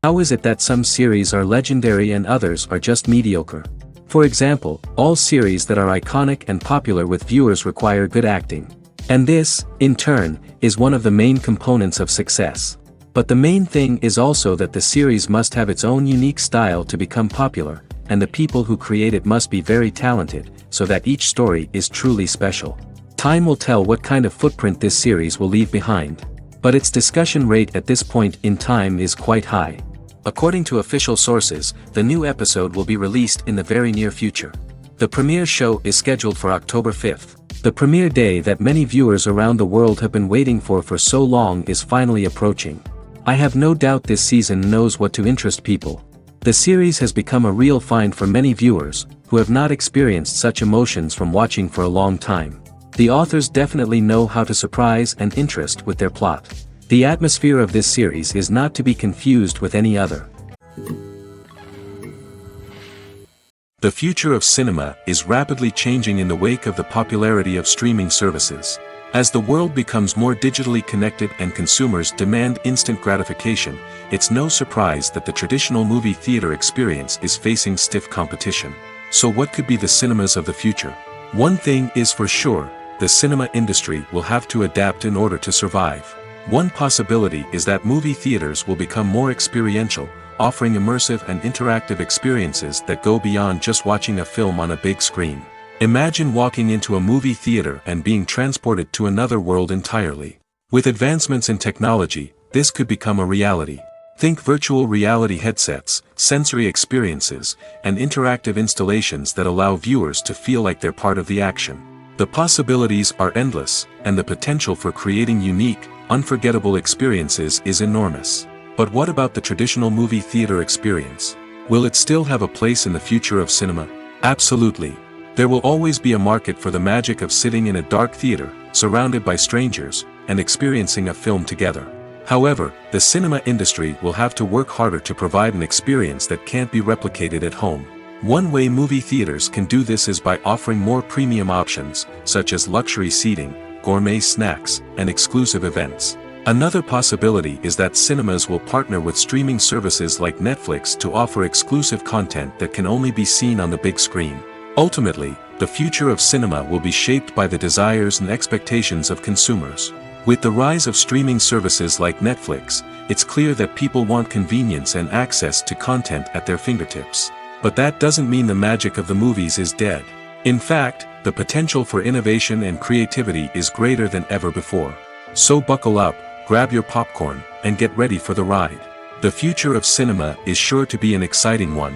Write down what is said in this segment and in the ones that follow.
How is it that some series are legendary and others are just mediocre? For example, all series that are iconic and popular with viewers require good acting. And this, in turn, is one of the main components of success. But the main thing is also that the series must have its own unique style to become popular, and the people who create it must be very talented, so that each story is truly special. Time will tell what kind of footprint this series will leave behind. But its discussion rate at this point in time is quite high. According to official sources, the new episode will be released in the very near future. The premiere show is scheduled for October 5th. The premiere day that many viewers around the world have been waiting for so long is finally approaching. I have no doubt this season knows what to interest people. The series has become a real find for many viewers, who have not experienced such emotions from watching for a long time. The authors definitely know how to surprise and interest with their plot. The atmosphere of this series is not to be confused with any other. The future of cinema is rapidly changing in the wake of the popularity of streaming services. As the world becomes more digitally connected and consumers demand instant gratification, it's no surprise that the traditional movie theater experience is facing stiff competition. So what could be the cinemas of the future? One thing is for sure, the cinema industry will have to adapt in order to survive. One possibility is that movie theaters will become more experiential, offering immersive and interactive experiences that go beyond just watching a film on a big screen. Imagine walking into a movie theater and being transported to another world entirely. With advancements in technology, this could become a reality. Think virtual reality headsets, sensory experiences, and interactive installations that allow viewers to feel like they're part of the action. The possibilities are endless, and the potential for creating unique, unforgettable experiences is enormous. But what about the traditional movie theater experience? Will it still have a place in the future of cinema? Absolutely. There will always be a market for the magic of sitting in a dark theater, surrounded by strangers, and experiencing a film together. However, the cinema industry will have to work harder to provide an experience that can't be replicated at home. One way movie theaters can do this is by offering more premium options, such as luxury seating, gourmet snacks, and exclusive events. Another possibility is that cinemas will partner with streaming services like Netflix to offer exclusive content that can only be seen on the big screen. Ultimately, the future of cinema will be shaped by the desires and expectations of consumers. With the rise of streaming services like Netflix, it's clear that people want convenience and access to content at their fingertips. But that doesn't mean the magic of the movies is dead. In fact, the potential for innovation and creativity is greater than ever before. So buckle up, grab your popcorn, and get ready for the ride. The future of cinema is sure to be an exciting one.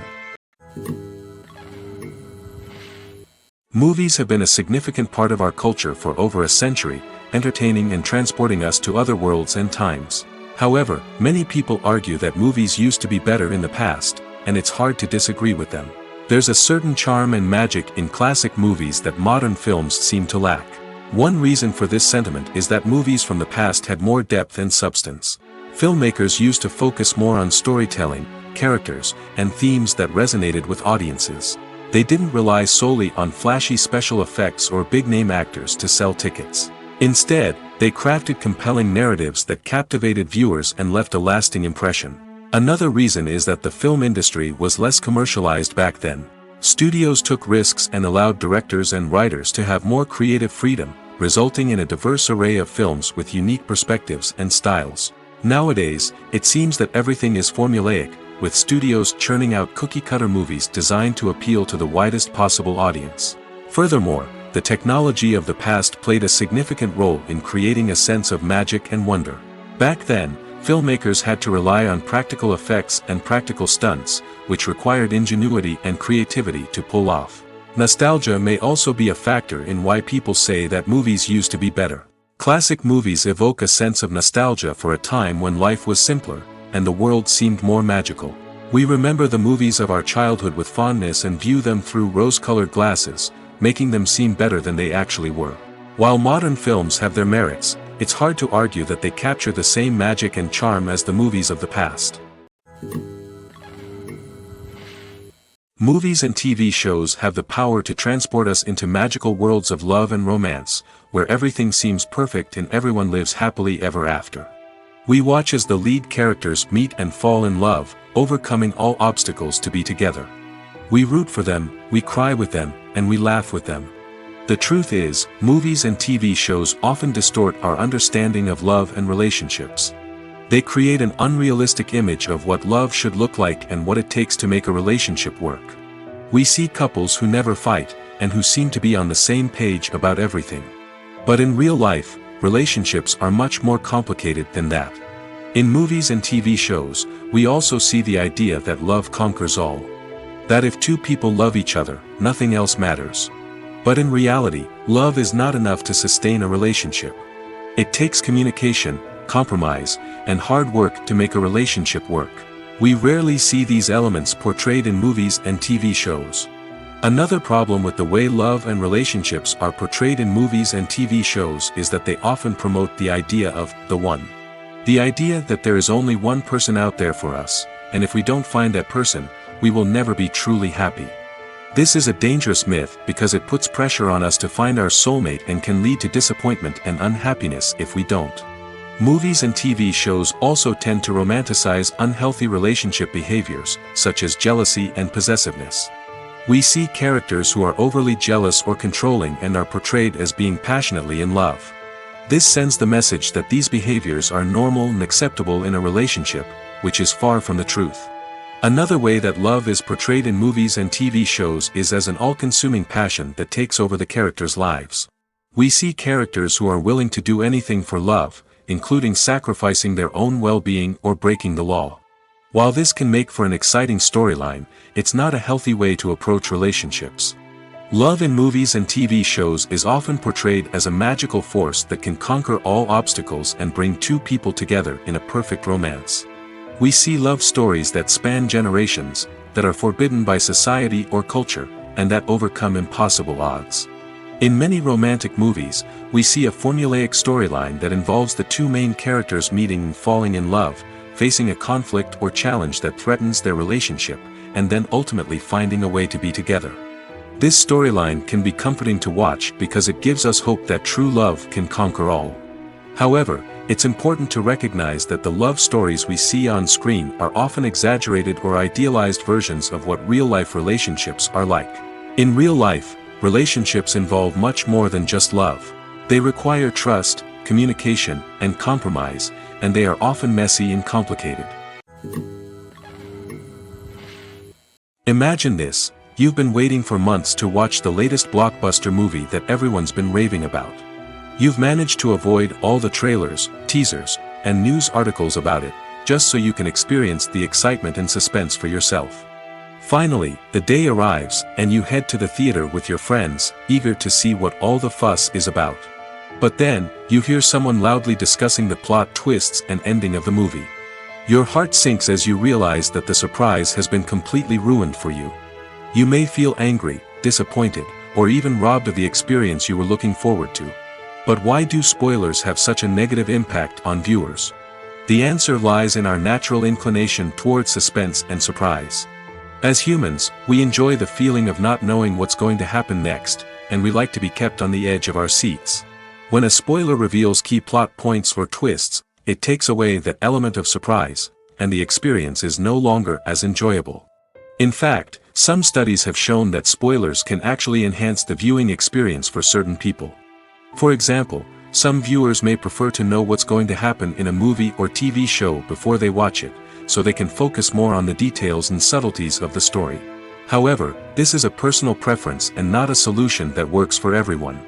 Movies have been a significant part of our culture for over a century, entertaining and transporting us to other worlds and times. However, many people argue that movies used to be better in the past, and it's hard to disagree with them. There's a certain charm and magic in classic movies that modern films seem to lack. One reason for this sentiment is that movies from the past had more depth and substance. Filmmakers used to focus more on storytelling, characters, and themes that resonated with audiences. They didn't rely solely on flashy special effects or big-name actors to sell tickets. Instead, they crafted compelling narratives that captivated viewers and left a lasting impression. Another reason is that the film industry was less commercialized back then. Studios took risks and allowed directors and writers to have more creative freedom, resulting in a diverse array of films with unique perspectives and styles. Nowadays, it seems that everything is formulaic, with studios churning out cookie-cutter movies designed to appeal to the widest possible audience. Furthermore, the technology of the past played a significant role in creating a sense of magic and wonder. Back then, filmmakers had to rely on practical effects and practical stunts, which required ingenuity and creativity to pull off. Nostalgia may also be a factor in why people say that movies used to be better. Classic movies evoke a sense of nostalgia for a time when life was simpler, and the world seemed more magical. We remember the movies of our childhood with fondness and view them through rose-colored glasses, making them seem better than they actually were. While modern films have their merits, it's hard to argue that they capture the same magic and charm as the movies of the past. Movies and TV shows have the power to transport us into magical worlds of love and romance, where everything seems perfect and everyone lives happily ever after. We watch as the lead characters meet and fall in love, overcoming all obstacles to be together. We root for them, we cry with them, and we laugh with them. The truth is, movies and TV shows often distort our understanding of love and relationships. They create an unrealistic image of what love should look like and what it takes to make a relationship work. We see couples who never fight, and who seem to be on the same page about everything. But in real life, relationships are much more complicated than that. In movies and TV shows, we also see the idea that love conquers all. That if two people love each other, nothing else matters. But in reality, love is not enough to sustain a relationship. It takes communication, compromise, and hard work to make a relationship work. We rarely see these elements portrayed in movies and TV shows. Another problem with the way love and relationships are portrayed in movies and TV shows is that they often promote the idea of the one. The idea that there is only one person out there for us, and if we don't find that person, we will never be truly happy. This is a dangerous myth because it puts pressure on us to find our soulmate and can lead to disappointment and unhappiness if we don't. Movies and TV shows also tend to romanticize unhealthy relationship behaviors, such as jealousy and possessiveness. We see characters who are overly jealous or controlling and are portrayed as being passionately in love. This sends the message that these behaviors are normal and acceptable in a relationship, which is far from the truth. Another way that love is portrayed in movies and TV shows is as an all-consuming passion that takes over the characters' lives. We see characters who are willing to do anything for love, including sacrificing their own well-being or breaking the law. While this can make for an exciting storyline, it's not a healthy way to approach relationships. Love in movies and TV shows is often portrayed as a magical force that can conquer all obstacles and bring two people together in a perfect romance. We see love stories that span generations, that are forbidden by society or culture, and that overcome impossible odds. In many romantic movies, we see a formulaic storyline that involves the two main characters meeting and falling in love, facing a conflict or challenge that threatens their relationship, and then ultimately finding a way to be together. This storyline can be comforting to watch because it gives us hope that true love can conquer all. However, it's important to recognize that the love stories we see on screen are often exaggerated or idealized versions of what real-life relationships are like. In real life, relationships involve much more than just love. They require trust, communication, and compromise, and they are often messy and complicated. Imagine this: you've been waiting for months to watch the latest blockbuster movie that everyone's been raving about. You've managed to avoid all the trailers, teasers, and news articles about it, just so you can experience the excitement and suspense for yourself. Finally, the day arrives, and you head to the theater with your friends, eager to see what all the fuss is about. But then, you hear someone loudly discussing the plot twists and ending of the movie. Your heart sinks as you realize that the surprise has been completely ruined for you. You may feel angry, disappointed, or even robbed of the experience you were looking forward to. But why do spoilers have such a negative impact on viewers? The answer lies in our natural inclination toward suspense and surprise. As humans, we enjoy the feeling of not knowing what's going to happen next, and we like to be kept on the edge of our seats. When a spoiler reveals key plot points or twists, it takes away that element of surprise, and the experience is no longer as enjoyable. In fact, some studies have shown that spoilers can actually enhance the viewing experience for certain people. For example, some viewers may prefer to know what's going to happen in a movie or TV show before they watch it, so they can focus more on the details and subtleties of the story. However, this is a personal preference and not a solution that works for everyone.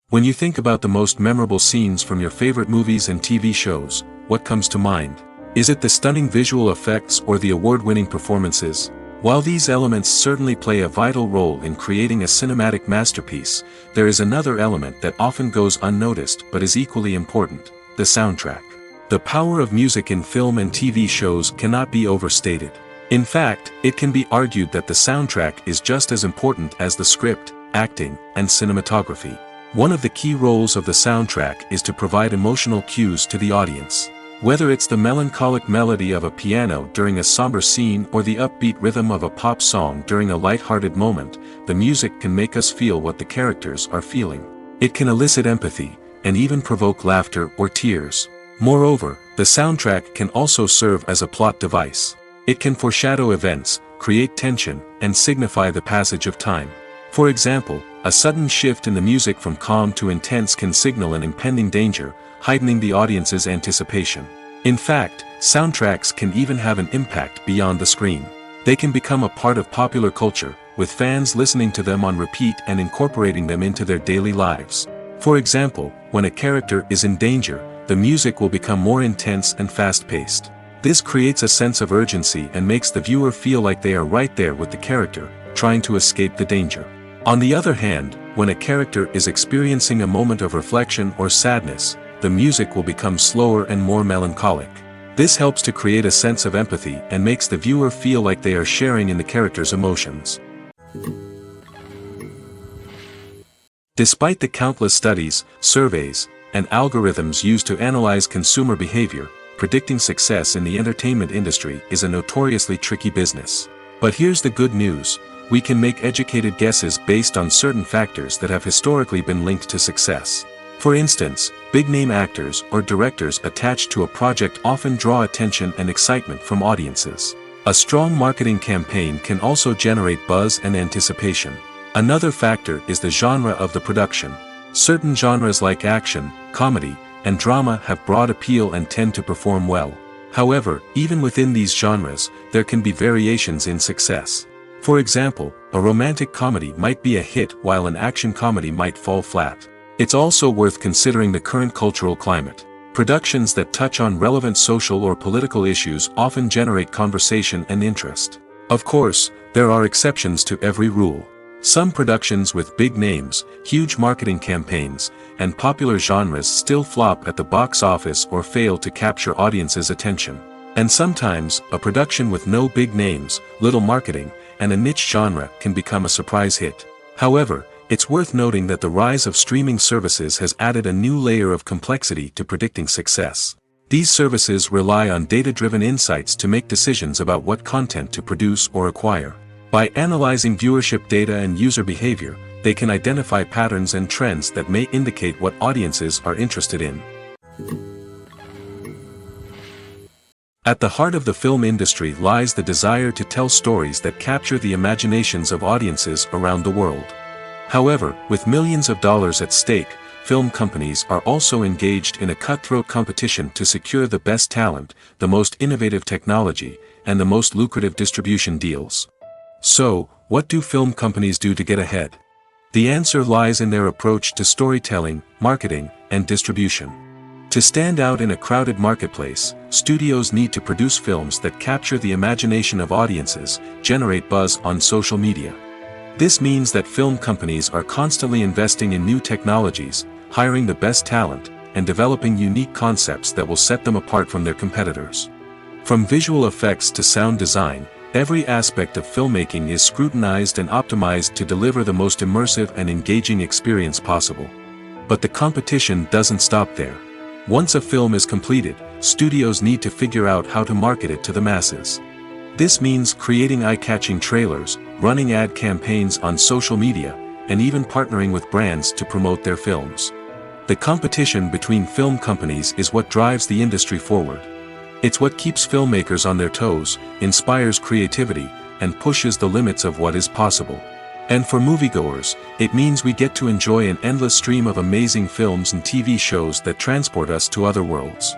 When you think about the most memorable scenes from your favorite movies and TV shows, what comes to mind? Is it the stunning visual effects or the award-winning performances? While these elements certainly play a vital role in creating a cinematic masterpiece, there is another element that often goes unnoticed but is equally important: the soundtrack. The power of music in film and TV shows cannot be overstated. In fact, it can be argued that the soundtrack is just as important as the script, acting, and cinematography. One of the key roles of the soundtrack is to provide emotional cues to the audience. Whether it's the melancholic melody of a piano during a somber scene or the upbeat rhythm of a pop song during a light-hearted moment, the music can make us feel what the characters are feeling. It can elicit empathy, and even provoke laughter or tears. Moreover, the soundtrack can also serve as a plot device. It can foreshadow events, create tension, and signify the passage of time. For example, a sudden shift in the music from calm to intense can signal an impending danger, heightening the audience's anticipation. In fact, soundtracks can even have an impact beyond the screen. They can become a part of popular culture, with fans listening to them on repeat and incorporating them into their daily lives. For example, when a character is in danger, the music will become more intense and fast-paced. This creates a sense of urgency and makes the viewer feel like they are right there with the character, trying to escape the danger. On the other hand, when a character is experiencing a moment of reflection or sadness, the music will become slower and more melancholic. This helps to create a sense of empathy and makes the viewer feel like they are sharing in the character's emotions. Despite the countless studies, surveys, and algorithms used to analyze consumer behavior, predicting success in the entertainment industry is a notoriously tricky business. But here's the good news: we can make educated guesses based on certain factors that have historically been linked to success. For instance, big-name actors or directors attached to a project often draw attention and excitement from audiences. A strong marketing campaign can also generate buzz and anticipation. Another factor is the genre of the production. Certain genres like action, comedy, and drama have broad appeal and tend to perform well. However, even within these genres, there can be variations in success. For example, a romantic comedy might be a hit while an action comedy might fall flat. It's also worth considering the current cultural climate. Productions that touch on relevant social or political issues often generate conversation and interest. Of course, there are exceptions to every rule. Some productions with big names, huge marketing campaigns, and popular genres still flop at the box office or fail to capture audiences' attention. And sometimes, a production with no big names, little marketing, and a niche genre can become a surprise hit. However, it's worth noting that the rise of streaming services has added a new layer of complexity to predicting success. These services rely on data-driven insights to make decisions about what content to produce or acquire. By analyzing viewership data and user behavior, they can identify patterns and trends that may indicate what audiences are interested in. At the heart of the film industry lies the desire to tell stories that capture the imaginations of audiences around the world. However, with millions of dollars at stake, film companies are also engaged in a cutthroat competition to secure the best talent, the most innovative technology, and the most lucrative distribution deals. So, what do film companies do to get ahead? The answer lies in their approach to storytelling, marketing, and distribution. To stand out in a crowded marketplace, studios need to produce films that capture the imagination of audiences, generate buzz on social media. This means that film companies are constantly investing in new technologies, hiring the best talent, and developing unique concepts that will set them apart from their competitors. From visual effects to sound design, every aspect of filmmaking is scrutinized and optimized to deliver the most immersive and engaging experience possible. But the competition doesn't stop there. Once a film is completed, studios need to figure out how to market it to the masses. This means creating eye-catching trailers, running ad campaigns on social media, and even partnering with brands to promote their films. The competition between film companies is what drives the industry forward. It's what keeps filmmakers on their toes, inspires creativity, and pushes the limits of what is possible. And for moviegoers, it means we get to enjoy an endless stream of amazing films and TV shows that transport us to other worlds.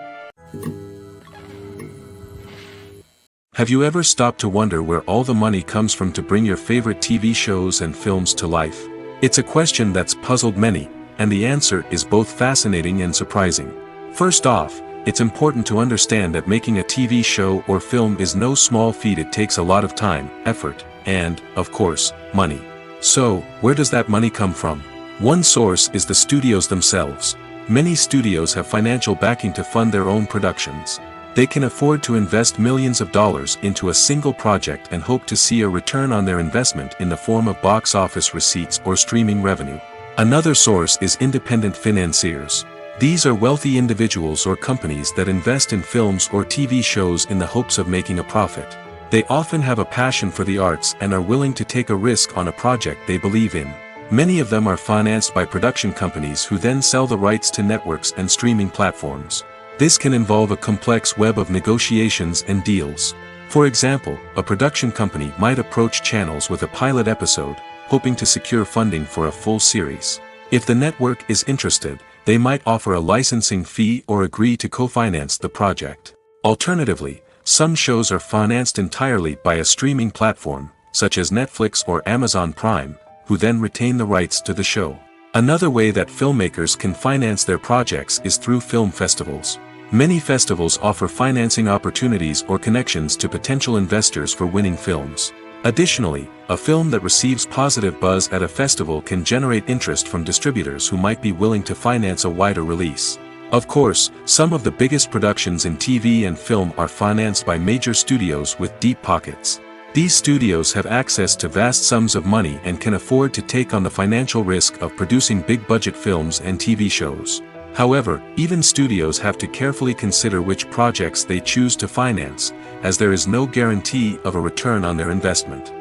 Have you ever stopped to wonder where all the money comes from to bring your favorite TV shows and films to life? It's a question that's puzzled many, and the answer is both fascinating and surprising. First off, it's important to understand that making a TV show or film is no small feat. It takes a lot of time, effort, and, of course, money. So, where does that money come from? One source is the studios themselves. Many studios have financial backing to fund their own productions. They can afford to invest millions of dollars into a single project and hope to see a return on their investment in the form of box office receipts or streaming revenue. Another source is independent financiers. These are wealthy individuals or companies that invest in films or TV shows in the hopes of making a profit. They often have a passion for the arts and are willing to take a risk on a project they believe in. Many of them are financed by production companies who then sell the rights to networks and streaming platforms. This can involve a complex web of negotiations and deals. For example, a production company might approach channels with a pilot episode, hoping to secure funding for a full series. If the network is interested, they might offer a licensing fee or agree to co-finance the project. Alternatively, some shows are financed entirely by a streaming platform, such as Netflix or Amazon Prime, who then retain the rights to the show. Another way that filmmakers can finance their projects is through film festivals. Many festivals offer financing opportunities or connections to potential investors for winning films. Additionally, a film that receives positive buzz at a festival can generate interest from distributors who might be willing to finance a wider release. Of course, some of the biggest productions in TV and film are financed by major studios with deep pockets. These studios have access to vast sums of money and can afford to take on the financial risk of producing big-budget films and TV shows. However, even studios have to carefully consider which projects they choose to finance, as there is no guarantee of a return on their investment.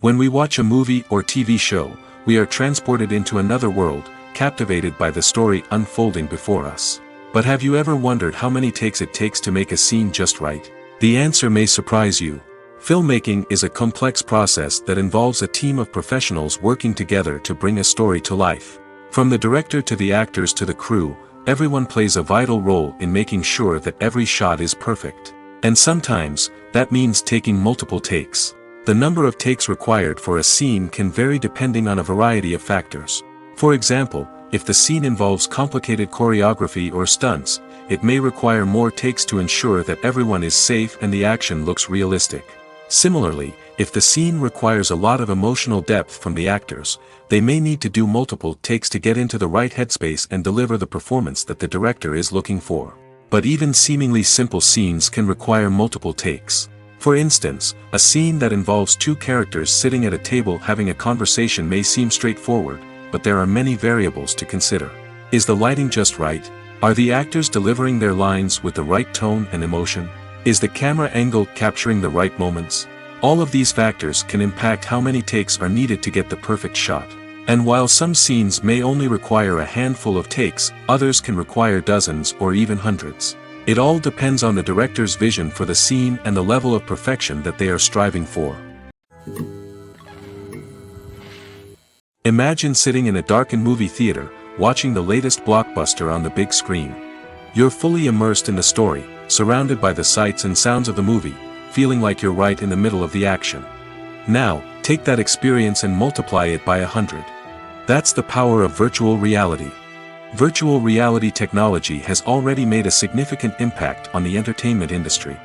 When we watch a movie or TV show, we are transported into another world, captivated by the story unfolding before us. But have you ever wondered how many takes it takes to make a scene just right? The answer may surprise you. Filmmaking is a complex process that involves a team of professionals working together to bring a story to life. From the director to the actors to the crew, everyone plays a vital role in making sure that every shot is perfect. And sometimes, that means taking multiple takes. The number of takes required for a scene can vary depending on a variety of factors. For example, if the scene involves complicated choreography or stunts, it may require more takes to ensure that everyone is safe and the action looks realistic. Similarly, if the scene requires a lot of emotional depth from the actors, they may need to do multiple takes to get into the right headspace and deliver the performance that the director is looking for. But even seemingly simple scenes can require multiple takes. For instance, a scene that involves two characters sitting at a table having a conversation may seem straightforward, but there are many variables to consider. Is the lighting just right? Are the actors delivering their lines with the right tone and emotion? Is the camera angle capturing the right moments? All of these factors can impact how many takes are needed to get the perfect shot. And while some scenes may only require a handful of takes, others can require dozens or even hundreds. It all depends on the director's vision for the scene and the level of perfection that they are striving for. Imagine sitting in a darkened movie theater, watching the latest blockbuster on the big screen. You're fully immersed in the story, surrounded by the sights and sounds of the movie, feeling like you're right in the middle of the action. Now, take that experience and multiply it by 100. That's the power of virtual reality. Virtual reality technology has already made a significant impact on the entertainment industry.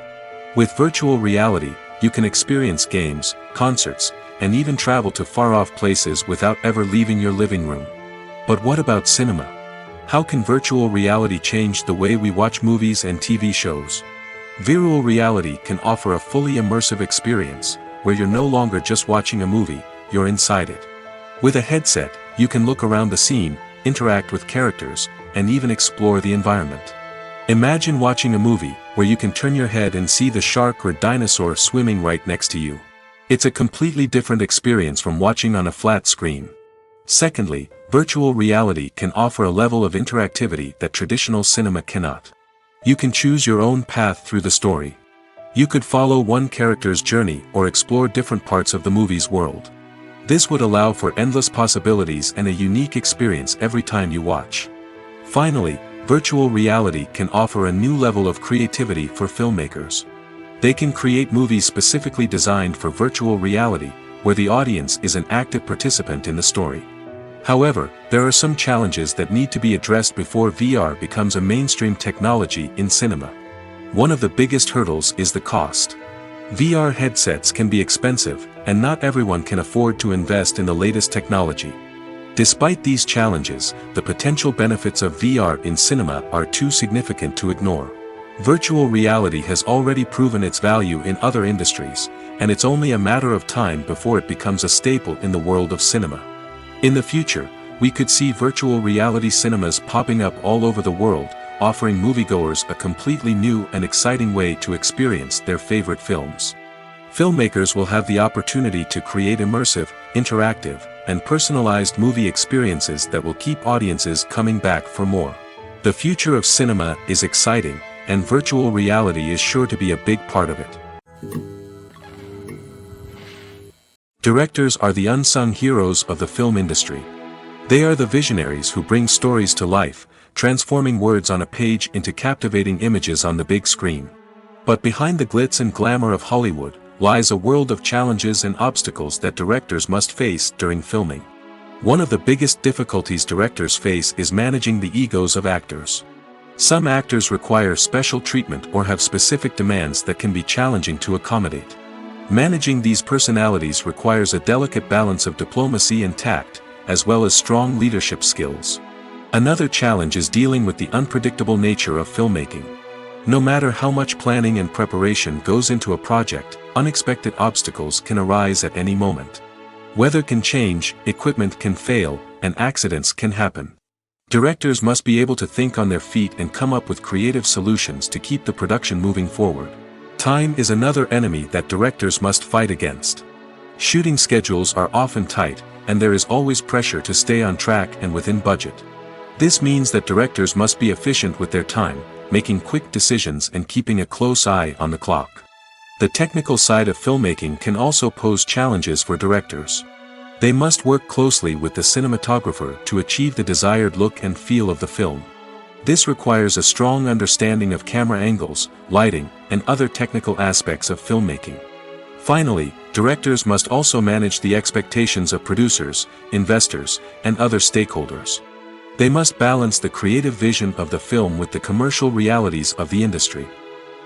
With virtual reality, you can experience games, concerts, and even travel to far-off places without ever leaving your living room. But what about cinema? How can virtual reality change the way we watch movies and TV shows? Virtual reality can offer a fully immersive experience, where you're no longer just watching a movie, you're inside it. With a headset, you can look around the scene, interact with characters, and even explore the environment. Imagine watching a movie, where you can turn your head and see the shark or dinosaur swimming right next to you. It's a completely different experience from watching on a flat screen. Secondly, virtual reality can offer a level of interactivity that traditional cinema cannot. You can choose your own path through the story. You could follow one character's journey or explore different parts of the movie's world. This would allow for endless possibilities and a unique experience every time you watch. Finally, virtual reality can offer a new level of creativity for filmmakers. They can create movies specifically designed for virtual reality, where the audience is an active participant in the story. However, there are some challenges that need to be addressed before VR becomes a mainstream technology in cinema. One of the biggest hurdles is the cost. VR headsets can be expensive, and not everyone can afford to invest in the latest technology. Despite these challenges, the potential benefits of VR in cinema are too significant to ignore. Virtual reality has already proven its value in other industries, and it's only a matter of time before it becomes a staple in the world of cinema. In the future, we could see virtual reality cinemas popping up all over the world, offering moviegoers a completely new and exciting way to experience their favorite films. Filmmakers will have the opportunity to create immersive, interactive, and personalized movie experiences that will keep audiences coming back for more. The future of cinema is exciting, and virtual reality is sure to be a big part of it. Directors are the unsung heroes of the film industry. They are the visionaries who bring stories to life, transforming words on a page into captivating images on the big screen. But behind the glitz and glamour of Hollywood lies a world of challenges and obstacles that directors must face during filming. One of the biggest difficulties directors face is managing the egos of actors. Some actors require special treatment or have specific demands that can be challenging to accommodate. Managing these personalities requires a delicate balance of diplomacy and tact, as well as strong leadership skills. Another challenge is dealing with the unpredictable nature of filmmaking. No matter how much planning and preparation goes into a project, unexpected obstacles can arise at any moment. Weather can change, equipment can fail, and accidents can happen. Directors must be able to think on their feet and come up with creative solutions to keep the production moving forward. Time is another enemy that directors must fight against. Shooting schedules are often tight, and there is always pressure to stay on track and within budget. This means that directors must be efficient with their time, making quick decisions and keeping a close eye on the clock. The technical side of filmmaking can also pose challenges for directors. They must work closely with the cinematographer to achieve the desired look and feel of the film. This requires a strong understanding of camera angles, lighting, and other technical aspects of filmmaking. Finally, directors must also manage the expectations of producers, investors, and other stakeholders. They must balance the creative vision of the film with the commercial realities of the industry.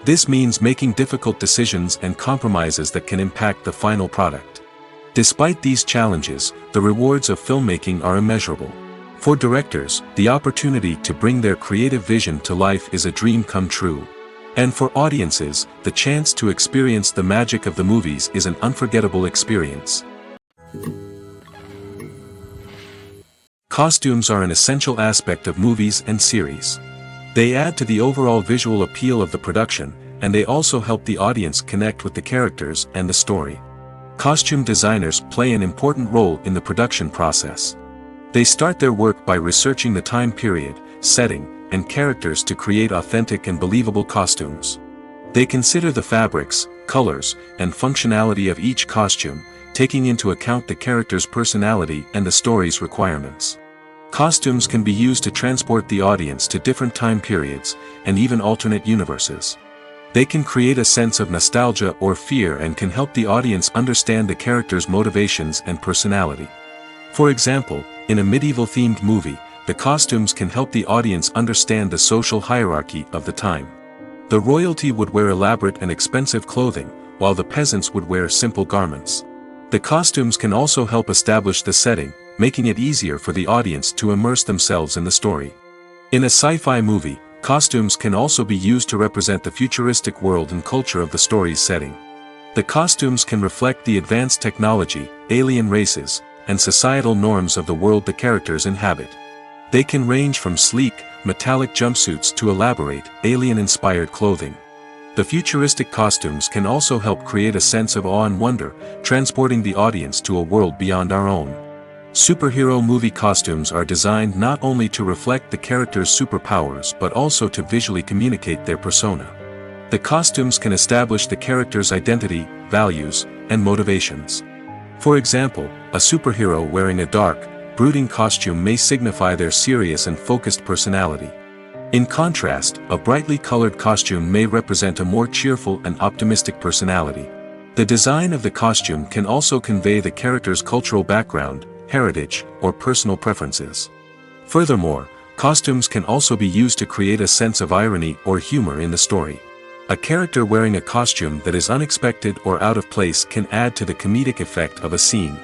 This means making difficult decisions and compromises that can impact the final product. Despite these challenges, the rewards of filmmaking are immeasurable. For directors, the opportunity to bring their creative vision to life is a dream come true. And for audiences, the chance to experience the magic of the movies is an unforgettable experience. Costumes are an essential aspect of movies and series. They add to the overall visual appeal of the production, and they also help the audience connect with the characters and the story. Costume designers play an important role in the production process. They start their work by researching the time period, setting, and characters to create authentic and believable costumes. They consider the fabrics, colors, and functionality of each costume, taking into account the character's personality and the story's requirements. Costumes can be used to transport the audience to different time periods, and even alternate universes. They can create a sense of nostalgia or fear and can help the audience understand the character's motivations and personality. For example, in a medieval-themed movie, the costumes can help the audience understand the social hierarchy of the time. The royalty would wear elaborate and expensive clothing, while the peasants would wear simple garments. The costumes can also help establish the setting, making it easier for the audience to immerse themselves in the story. In a sci-fi movie, costumes can also be used to represent the futuristic world and culture of the story's setting. The costumes can reflect the advanced technology, alien races, and societal norms of the world the characters inhabit. They can range from sleek, metallic jumpsuits to elaborate, alien-inspired clothing. The futuristic costumes can also help create a sense of awe and wonder, transporting the audience to a world beyond our own. Superhero movie costumes are designed not only to reflect the character's superpowers but also to visually communicate their persona. The costumes can establish the character's identity, values, and motivations. For example, a superhero wearing a dark, brooding costume may signify their serious and focused personality. In contrast, a brightly colored costume may represent a more cheerful and optimistic personality. The design of the costume can also convey the character's cultural background, heritage, or personal preferences. Furthermore, costumes can also be used to create a sense of irony or humor in the story. A character wearing a costume that is unexpected or out of place can add to the comedic effect of a scene.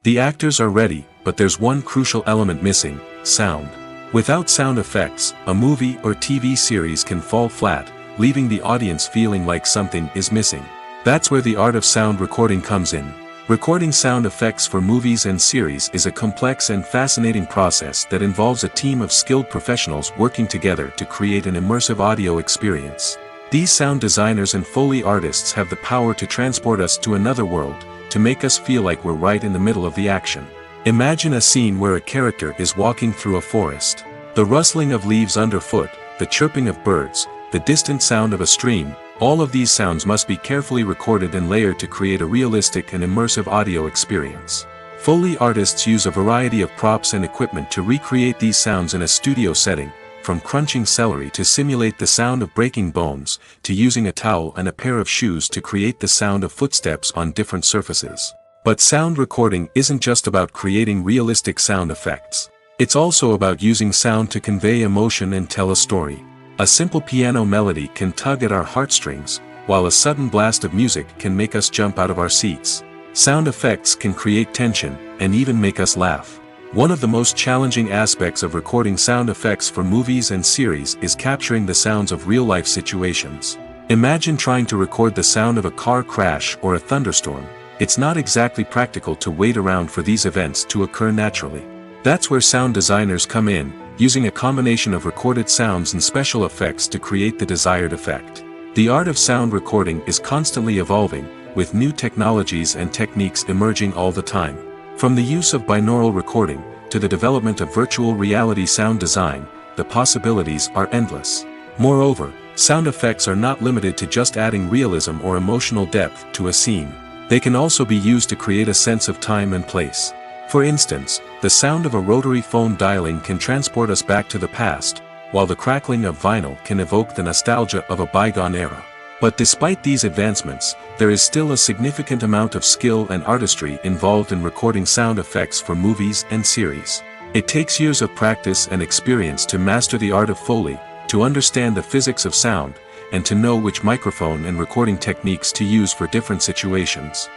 The actors are ready, but there's one crucial element missing: sound. Without sound effects, a movie or TV series can fall flat, leaving the audience feeling like something is missing. That's where the art of sound recording comes in. Recording sound effects for movies and series is a complex and fascinating process that involves a team of skilled professionals working together to create an immersive audio experience. These sound designers and Foley artists have the power to transport us to another world, to make us feel like we're right in the middle of the action. Imagine a scene where a character is walking through a forest. The rustling of leaves underfoot, the chirping of birds, the distant sound of a stream, all of these sounds must be carefully recorded and layered to create a realistic and immersive audio experience. Foley artists use a variety of props and equipment to recreate these sounds in a studio setting, from crunching celery to simulate the sound of breaking bones, to using a towel and a pair of shoes to create the sound of footsteps on different surfaces. But sound recording isn't just about creating realistic sound effects. It's also about using sound to convey emotion and tell a story. A simple piano melody can tug at our heartstrings, while a sudden blast of music can make us jump out of our seats. Sound effects can create tension, and even make us laugh. One of the most challenging aspects of recording sound effects for movies and series is capturing the sounds of real-life situations. Imagine trying to record the sound of a car crash or a thunderstorm. It's not exactly practical to wait around for these events to occur naturally. That's where sound designers come in, using a combination of recorded sounds and special effects to create the desired effect. The art of sound recording is constantly evolving, with new technologies and techniques emerging all the time. From the use of binaural recording, to the development of virtual reality sound design, the possibilities are endless. Moreover, sound effects are not limited to just adding realism or emotional depth to a scene. They can also be used to create a sense of time and place. For instance, the sound of a rotary phone dialing can transport us back to the past, while the crackling of vinyl can evoke the nostalgia of a bygone era. But despite these advancements, there is still a significant amount of skill and artistry involved in recording sound effects for movies and series. It takes years of practice and experience to master the art of Foley, to understand the physics of sound, and to know which microphone and recording techniques to use for different situations.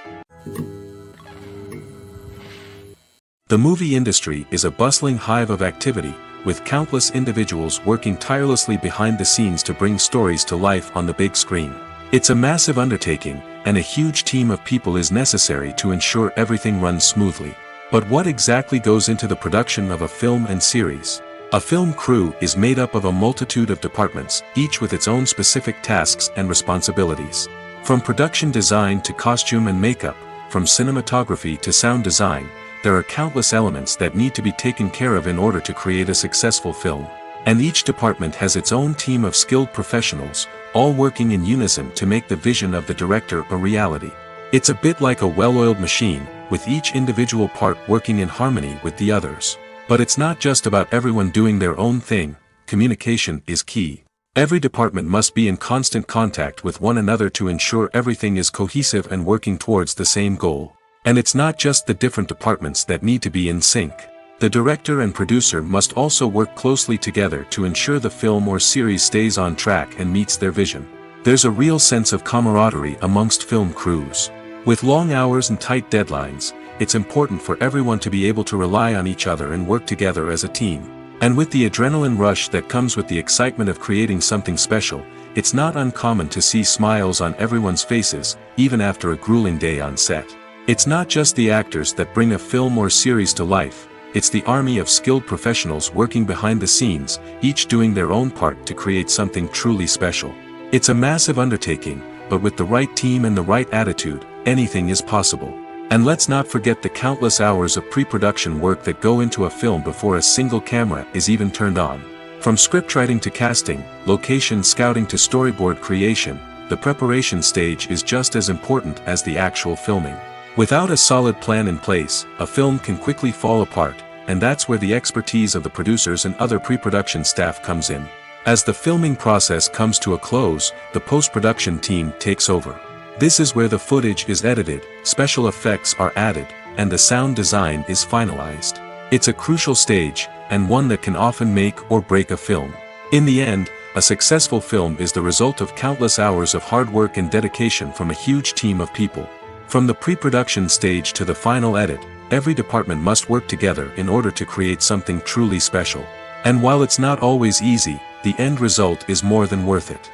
The movie industry is a bustling hive of activity, with countless individuals working tirelessly behind the scenes to bring stories to life on the big screen. It's a massive undertaking, and a huge team of people is necessary to ensure everything runs smoothly. But what exactly goes into the production of a film and series? A film crew is made up of a multitude of departments, each with its own specific tasks and responsibilities. From production design to costume and makeup, from cinematography to sound design, there are countless elements that need to be taken care of in order to create a successful film. And each department has its own team of skilled professionals, all working in unison to make the vision of the director a reality. It's a bit like a well-oiled machine, with each individual part working in harmony with the others. But it's not just about everyone doing their own thing. Communication is key. Every department must be in constant contact with one another to ensure everything is cohesive and working towards the same goal. And it's not just the different departments that need to be in sync. The director and producer must also work closely together to ensure the film or series stays on track and meets their vision. There's a real sense of camaraderie amongst film crews. With long hours and tight deadlines, it's important for everyone to be able to rely on each other and work together as a team. And with the adrenaline rush that comes with the excitement of creating something special, it's not uncommon to see smiles on everyone's faces, even after a grueling day on set. It's not just the actors that bring a film or series to life, it's the army of skilled professionals working behind the scenes, each doing their own part to create something truly special. It's a massive undertaking, but with the right team and the right attitude, anything is possible. And let's not forget the countless hours of pre-production work that go into a film before a single camera is even turned on. From scriptwriting to casting, location scouting to storyboard creation, the preparation stage is just as important as the actual filming. Without a solid plan in place, a film can quickly fall apart, and that's where the expertise of the producers and other pre-production staff comes in. As the filming process comes to a close, the post-production team takes over. This is where the footage is edited, special effects are added, and the sound design is finalized. It's a crucial stage, and one that can often make or break a film. In the end, a successful film is the result of countless hours of hard work and dedication from a huge team of people. From the pre-production stage to the final edit, every department must work together in order to create something truly special. And while it's not always easy, the end result is more than worth it.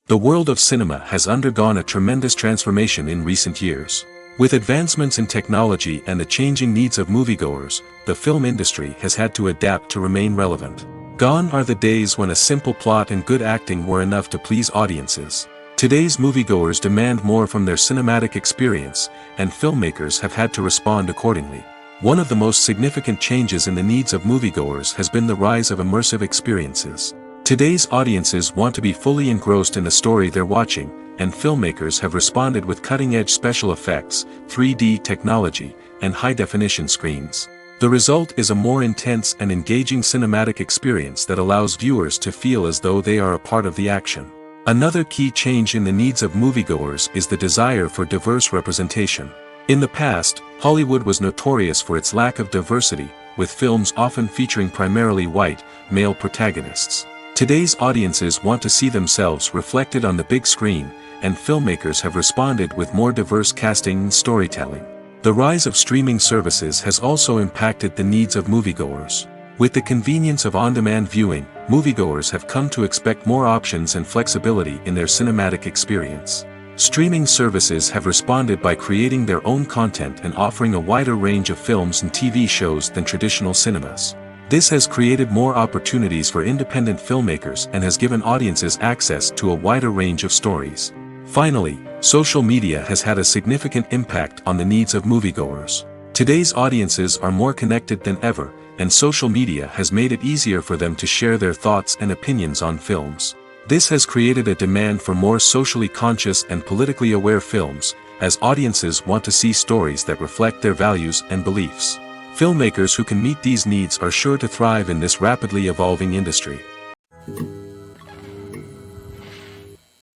The world of cinema has undergone a tremendous transformation in recent years. With advancements in technology and the changing needs of moviegoers, the film industry has had to adapt to remain relevant. Gone are the days when a simple plot and good acting were enough to please audiences. Today's moviegoers demand more from their cinematic experience, and filmmakers have had to respond accordingly. One of the most significant changes in the needs of moviegoers has been the rise of immersive experiences. Today's audiences want to be fully engrossed in the story they're watching, and filmmakers have responded with cutting-edge special effects, 3D technology, and high-definition screens. The result is a more intense and engaging cinematic experience that allows viewers to feel as though they are a part of the action. Another key change in the needs of moviegoers is the desire for diverse representation. In the past, Hollywood was notorious for its lack of diversity, with films often featuring primarily white, male protagonists. Today's audiences want to see themselves reflected on the big screen, and filmmakers have responded with more diverse casting and storytelling. The rise of streaming services has also impacted the needs of moviegoers. With the convenience of on-demand viewing, moviegoers have come to expect more options and flexibility in their cinematic experience. Streaming services have responded by creating their own content and offering a wider range of films and TV shows than traditional cinemas. This has created more opportunities for independent filmmakers and has given audiences access to a wider range of stories. Finally, social media has had a significant impact on the needs of moviegoers. Today's audiences are more connected than ever, and social media has made it easier for them to share their thoughts and opinions on films. This has created a demand for more socially conscious and politically aware films, as audiences want to see stories that reflect their values and beliefs. Filmmakers who can meet these needs are sure to thrive in this rapidly evolving industry.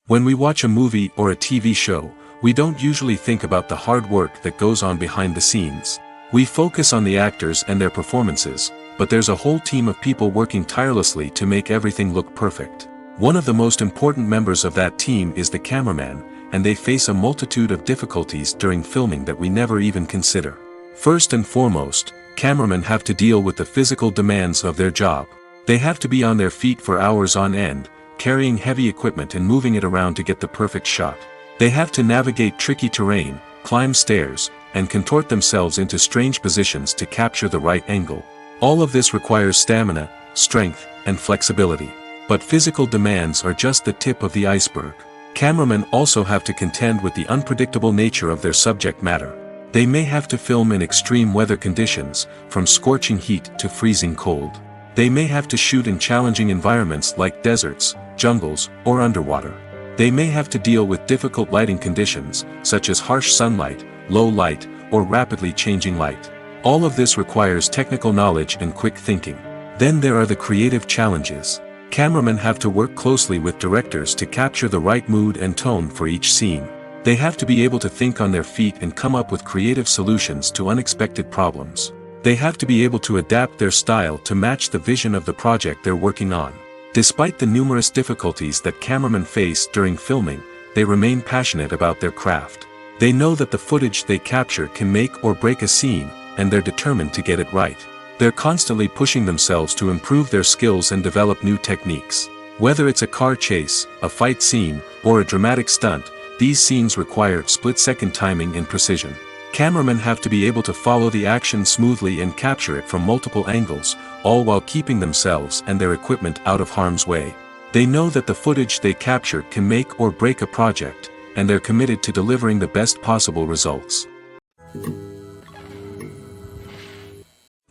When we watch a movie or a TV show, we don't usually think about the hard work that goes on behind the scenes. We focus on the actors and their performances, but there's a whole team of people working tirelessly to make everything look perfect. One of the most important members of that team is the cameraman, and they face a multitude of difficulties during filming that we never even consider. First and foremost, cameramen have to deal with the physical demands of their job. They have to be on their feet for hours on end, carrying heavy equipment and moving it around to get the perfect shot. They have to navigate tricky terrain, climb stairs, and contort themselves into strange positions to capture the right angle. All of this requires stamina, strength, and flexibility. But physical demands are just the tip of the iceberg. Cameramen also have to contend with the unpredictable nature of their subject matter. They may have to film in extreme weather conditions, from scorching heat to freezing cold. They may have to shoot in challenging environments like deserts, jungles, or underwater. They may have to deal with difficult lighting conditions, such as harsh sunlight, low light, or rapidly changing light. All of this requires technical knowledge and quick thinking. Then there are the creative challenges. Cameramen have to work closely with directors to capture the right mood and tone for each scene. They have to be able to think on their feet and come up with creative solutions to unexpected problems. They have to be able to adapt their style to match the vision of the project they're working on. Despite the numerous difficulties that cameramen face during filming, they remain passionate about their craft. They know that the footage they capture can make or break a scene, and they're determined to get it right. They're constantly pushing themselves to improve their skills and develop new techniques. Whether it's a car chase, a fight scene, or a dramatic stunt, these scenes require split-second timing and precision. Cameramen have to be able to follow the action smoothly and capture it from multiple angles, all while keeping themselves and their equipment out of harm's way. They know that the footage they capture can make or break a project, and they're committed to delivering the best possible results.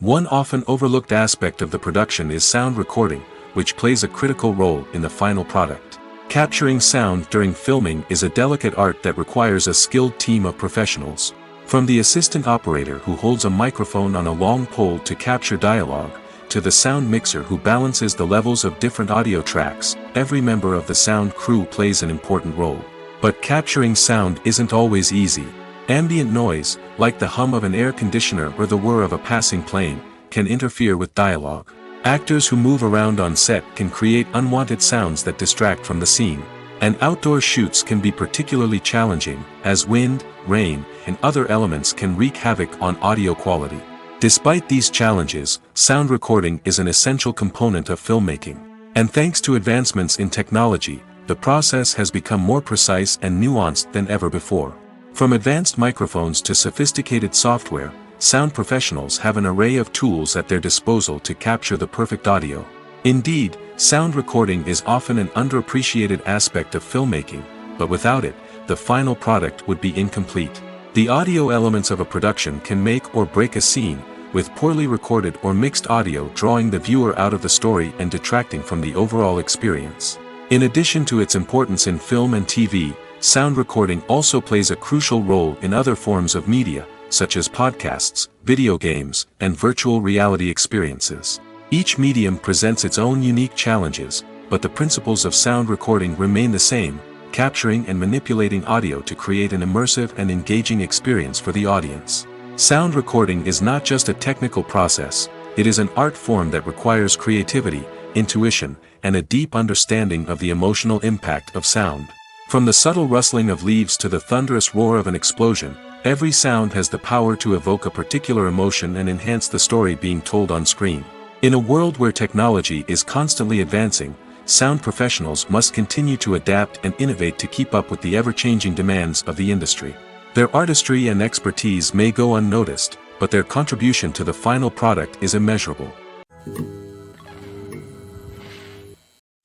One often overlooked aspect of the production is sound recording, which plays a critical role in the final product. Capturing sound during filming is a delicate art that requires a skilled team of professionals. From the assistant operator who holds a microphone on a long pole to capture dialogue, to the sound mixer who balances the levels of different audio tracks, every member of the sound crew plays an important role. But capturing sound isn't always easy. Ambient noise, like the hum of an air conditioner or the whir of a passing plane, can interfere with dialogue. Actors who move around on set can create unwanted sounds that distract from the scene. And outdoor shoots can be particularly challenging, as wind, rain, and other elements can wreak havoc on audio quality. Despite these challenges, sound recording is an essential component of filmmaking. And thanks to advancements in technology, the process has become more precise and nuanced than ever before. From advanced microphones to sophisticated software, sound professionals have an array of tools at their disposal to capture the perfect audio. Indeed, sound recording is often an underappreciated aspect of filmmaking, but without it, the final product would be incomplete. The audio elements of a production can make or break a scene, with poorly recorded or mixed audio drawing the viewer out of the story and detracting from the overall experience. In addition to its importance in film and TV, sound recording also plays a crucial role in other forms of media, such as podcasts, video games, and virtual reality experiences. Each medium presents its own unique challenges, but the principles of sound recording remain the same, capturing and manipulating audio to create an immersive and engaging experience for the audience. Sound recording is not just a technical process, it is an art form that requires creativity, intuition, and a deep understanding of the emotional impact of sound. From the subtle rustling of leaves to the thunderous roar of an explosion, every sound has the power to evoke a particular emotion and enhance the story being told on screen. In a world where technology is constantly advancing, sound professionals must continue to adapt and innovate to keep up with the ever-changing demands of the industry. Their artistry and expertise may go unnoticed, but their contribution to the final product is immeasurable.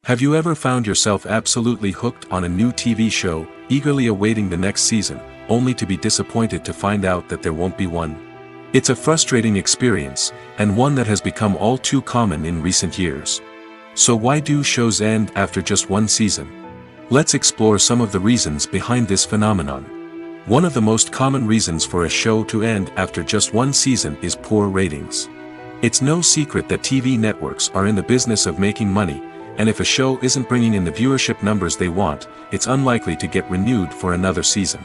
Have you ever found yourself absolutely hooked on a new TV show, eagerly awaiting the next season, only to be disappointed to find out that there won't be one? It's a frustrating experience, and one that has become all too common in recent years. So why do shows end after just one season? Let's explore some of the reasons behind this phenomenon. One of the most common reasons for a show to end after just one season is poor ratings. It's no secret that TV networks are in the business of making money, and if a show isn't bringing in the viewership numbers they want, it's unlikely to get renewed for another season.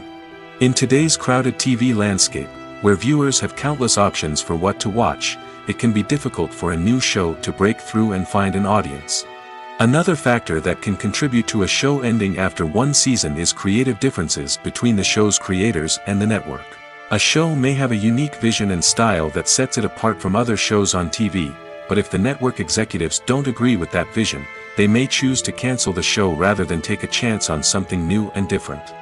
In today's crowded TV landscape, where viewers have countless options for what to watch, it can be difficult for a new show to break through and find an audience. Another factor that can contribute to a show ending after one season is creative differences between the show's creators and the network. A show may have a unique vision and style that sets it apart from other shows on TV, but if the network executives don't agree with that vision, they may choose to cancel the show rather than take a chance on something new and different.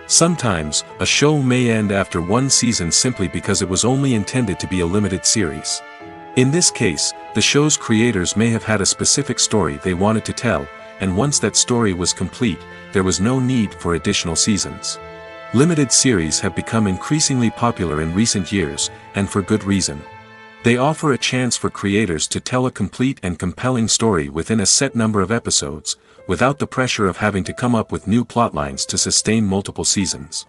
Sometimes, a show may end after one season simply because it was only intended to be a limited series. In this case, the show's creators may have had a specific story they wanted to tell, and once that story was complete, there was no need for additional seasons. Limited series have become increasingly popular in recent years, and for good reason. They offer a chance for creators to tell a complete and compelling story within a set number of episodes, without the pressure of having to come up with new plotlines to sustain multiple seasons.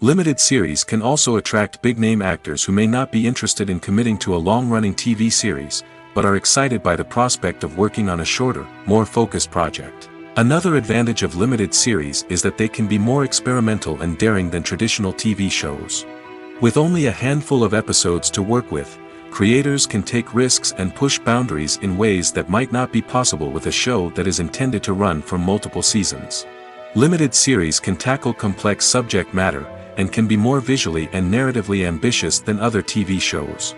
Limited series can also attract big-name actors who may not be interested in committing to a long-running TV series, but are excited by the prospect of working on a shorter, more focused project. Another advantage of limited series is that they can be more experimental and daring than traditional TV shows. With only a handful of episodes to work with, creators can take risks and push boundaries in ways that might not be possible with a show that is intended to run for multiple seasons. Limited series can tackle complex subject matter, and can be more visually and narratively ambitious than other TV shows.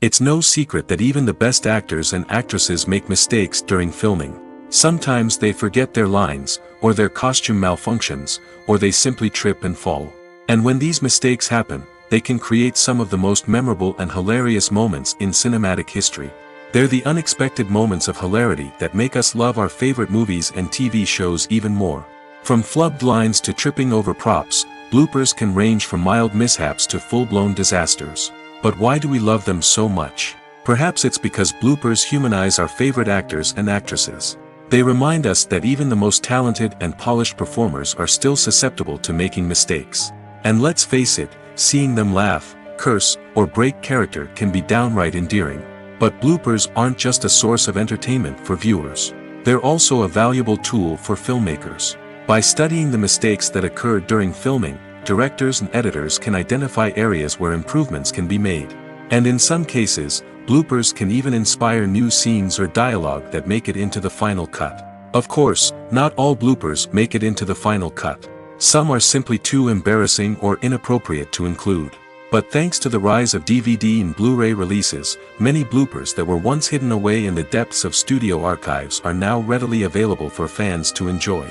It's no secret that even the best actors and actresses make mistakes during filming. Sometimes they forget their lines, or their costume malfunctions, or they simply trip and fall. And when these mistakes happen, they can create some of the most memorable and hilarious moments in cinematic history. They're the unexpected moments of hilarity that make us love our favorite movies and TV shows even more. From flubbed lines to tripping over props, bloopers can range from mild mishaps to full-blown disasters. But why do we love them so much? Perhaps it's because bloopers humanize our favorite actors and actresses. They remind us that even the most talented and polished performers are still susceptible to making mistakes. And let's face it, seeing them laugh, curse, or break character can be downright endearing. But bloopers aren't just a source of entertainment for viewers. They're also a valuable tool for filmmakers. By studying the mistakes that occurred during filming, directors and editors can identify areas where improvements can be made. And in some cases, bloopers can even inspire new scenes or dialogue that make it into the final cut. Of course, not all bloopers make it into the final cut. Some are simply too embarrassing or inappropriate to include. But thanks to the rise of DVD and Blu-ray releases, many bloopers that were once hidden away in the depths of studio archives are now readily available for fans to enjoy.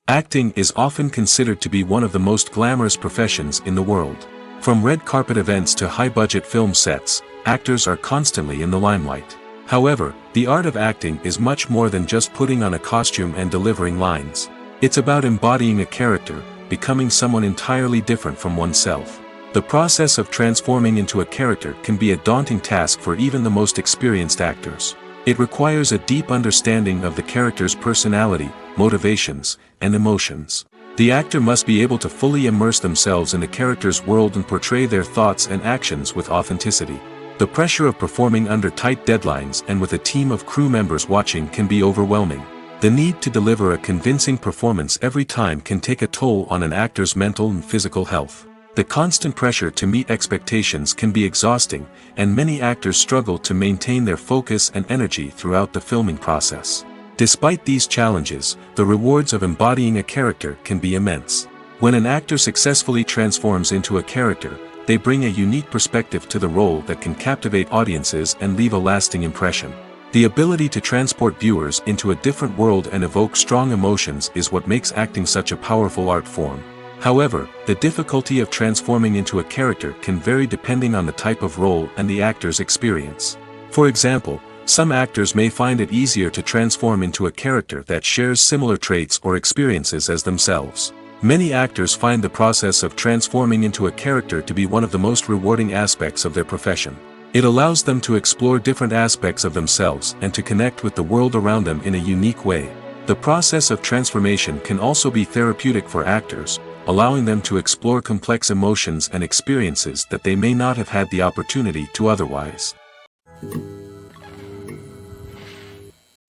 Acting is often considered to be one of the most glamorous professions in the world. From red carpet events to high-budget film sets, actors are constantly in the limelight. However, the art of acting is much more than just putting on a costume and delivering lines. It's about embodying a character, becoming someone entirely different from oneself. The process of transforming into a character can be a daunting task for even the most experienced actors. It requires a deep understanding of the character's personality, motivations, and emotions. The actor must be able to fully immerse themselves in the character's world and portray their thoughts and actions with authenticity. The pressure of performing under tight deadlines and with a team of crew members watching can be overwhelming. The need to deliver a convincing performance every time can take a toll on an actor's mental and physical health. The constant pressure to meet expectations can be exhausting, and many actors struggle to maintain their focus and energy throughout the filming process. Despite these challenges, the rewards of embodying a character can be immense. When an actor successfully transforms into a character, they bring a unique perspective to the role that can captivate audiences and leave a lasting impression. The ability to transport viewers into a different world and evoke strong emotions is what makes acting such a powerful art form. However, the difficulty of transforming into a character can vary depending on the type of role and the actor's experience. For example, some actors may find it easier to transform into a character that shares similar traits or experiences as themselves. Many actors find the process of transforming into a character to be one of the most rewarding aspects of their profession. It allows them to explore different aspects of themselves and to connect with the world around them in a unique way. The process of transformation can also be therapeutic for actors, allowing them to explore complex emotions and experiences that they may not have had the opportunity to otherwise.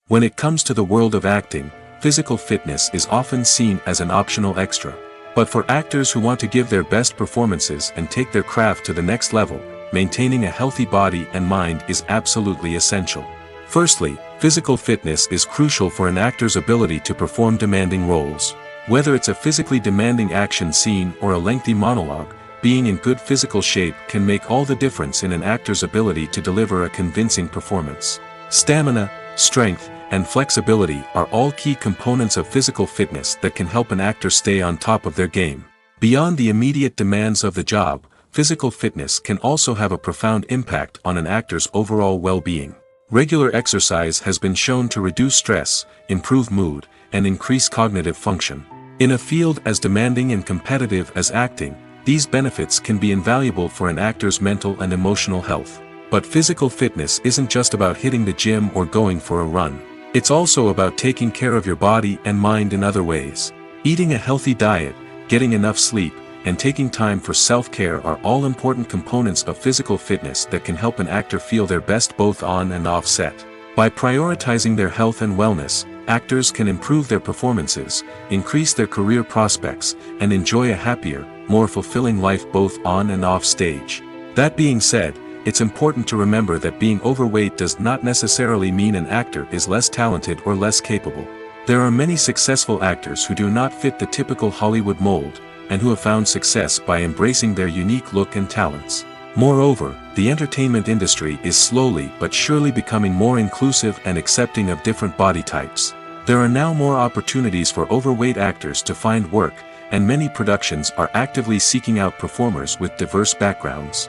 When it comes to the world of acting, physical fitness is often seen as an optional extra. But for actors who want to give their best performances and take their craft to the next level, maintaining a healthy body and mind is absolutely essential. Firstly, physical fitness is crucial for an actor's ability to perform demanding roles. Whether it's a physically demanding action scene or a lengthy monologue, being in good physical shape can make all the difference in an actor's ability to deliver a convincing performance. Stamina, strength, and flexibility are all key components of physical fitness that can help an actor stay on top of their game. Beyond the immediate demands of the job, physical fitness can also have a profound impact on an actor's overall well-being. Regular exercise has been shown to reduce stress, improve mood, and increase cognitive function. In a field as demanding and competitive as acting, these benefits can be invaluable for an actor's mental and emotional health. But physical fitness isn't just about hitting the gym or going for a run. It's also about taking care of your body and mind in other ways. Eating a healthy diet, getting enough sleep, and taking time for self-care are all important components of physical fitness that can help an actor feel their best both on and off set. By prioritizing their health and wellness, actors can improve their performances, increase their career prospects, and enjoy a happier, more fulfilling life both on and off stage. That being said, it's important to remember that being overweight does not necessarily mean an actor is less talented or less capable. There are many successful actors who do not fit the typical Hollywood mold, and who have found success by embracing their unique look and talents. Moreover, the entertainment industry is slowly but surely becoming more inclusive and accepting of different body types. There are now more opportunities for overweight actors to find work, and many productions are actively seeking out performers with diverse backgrounds.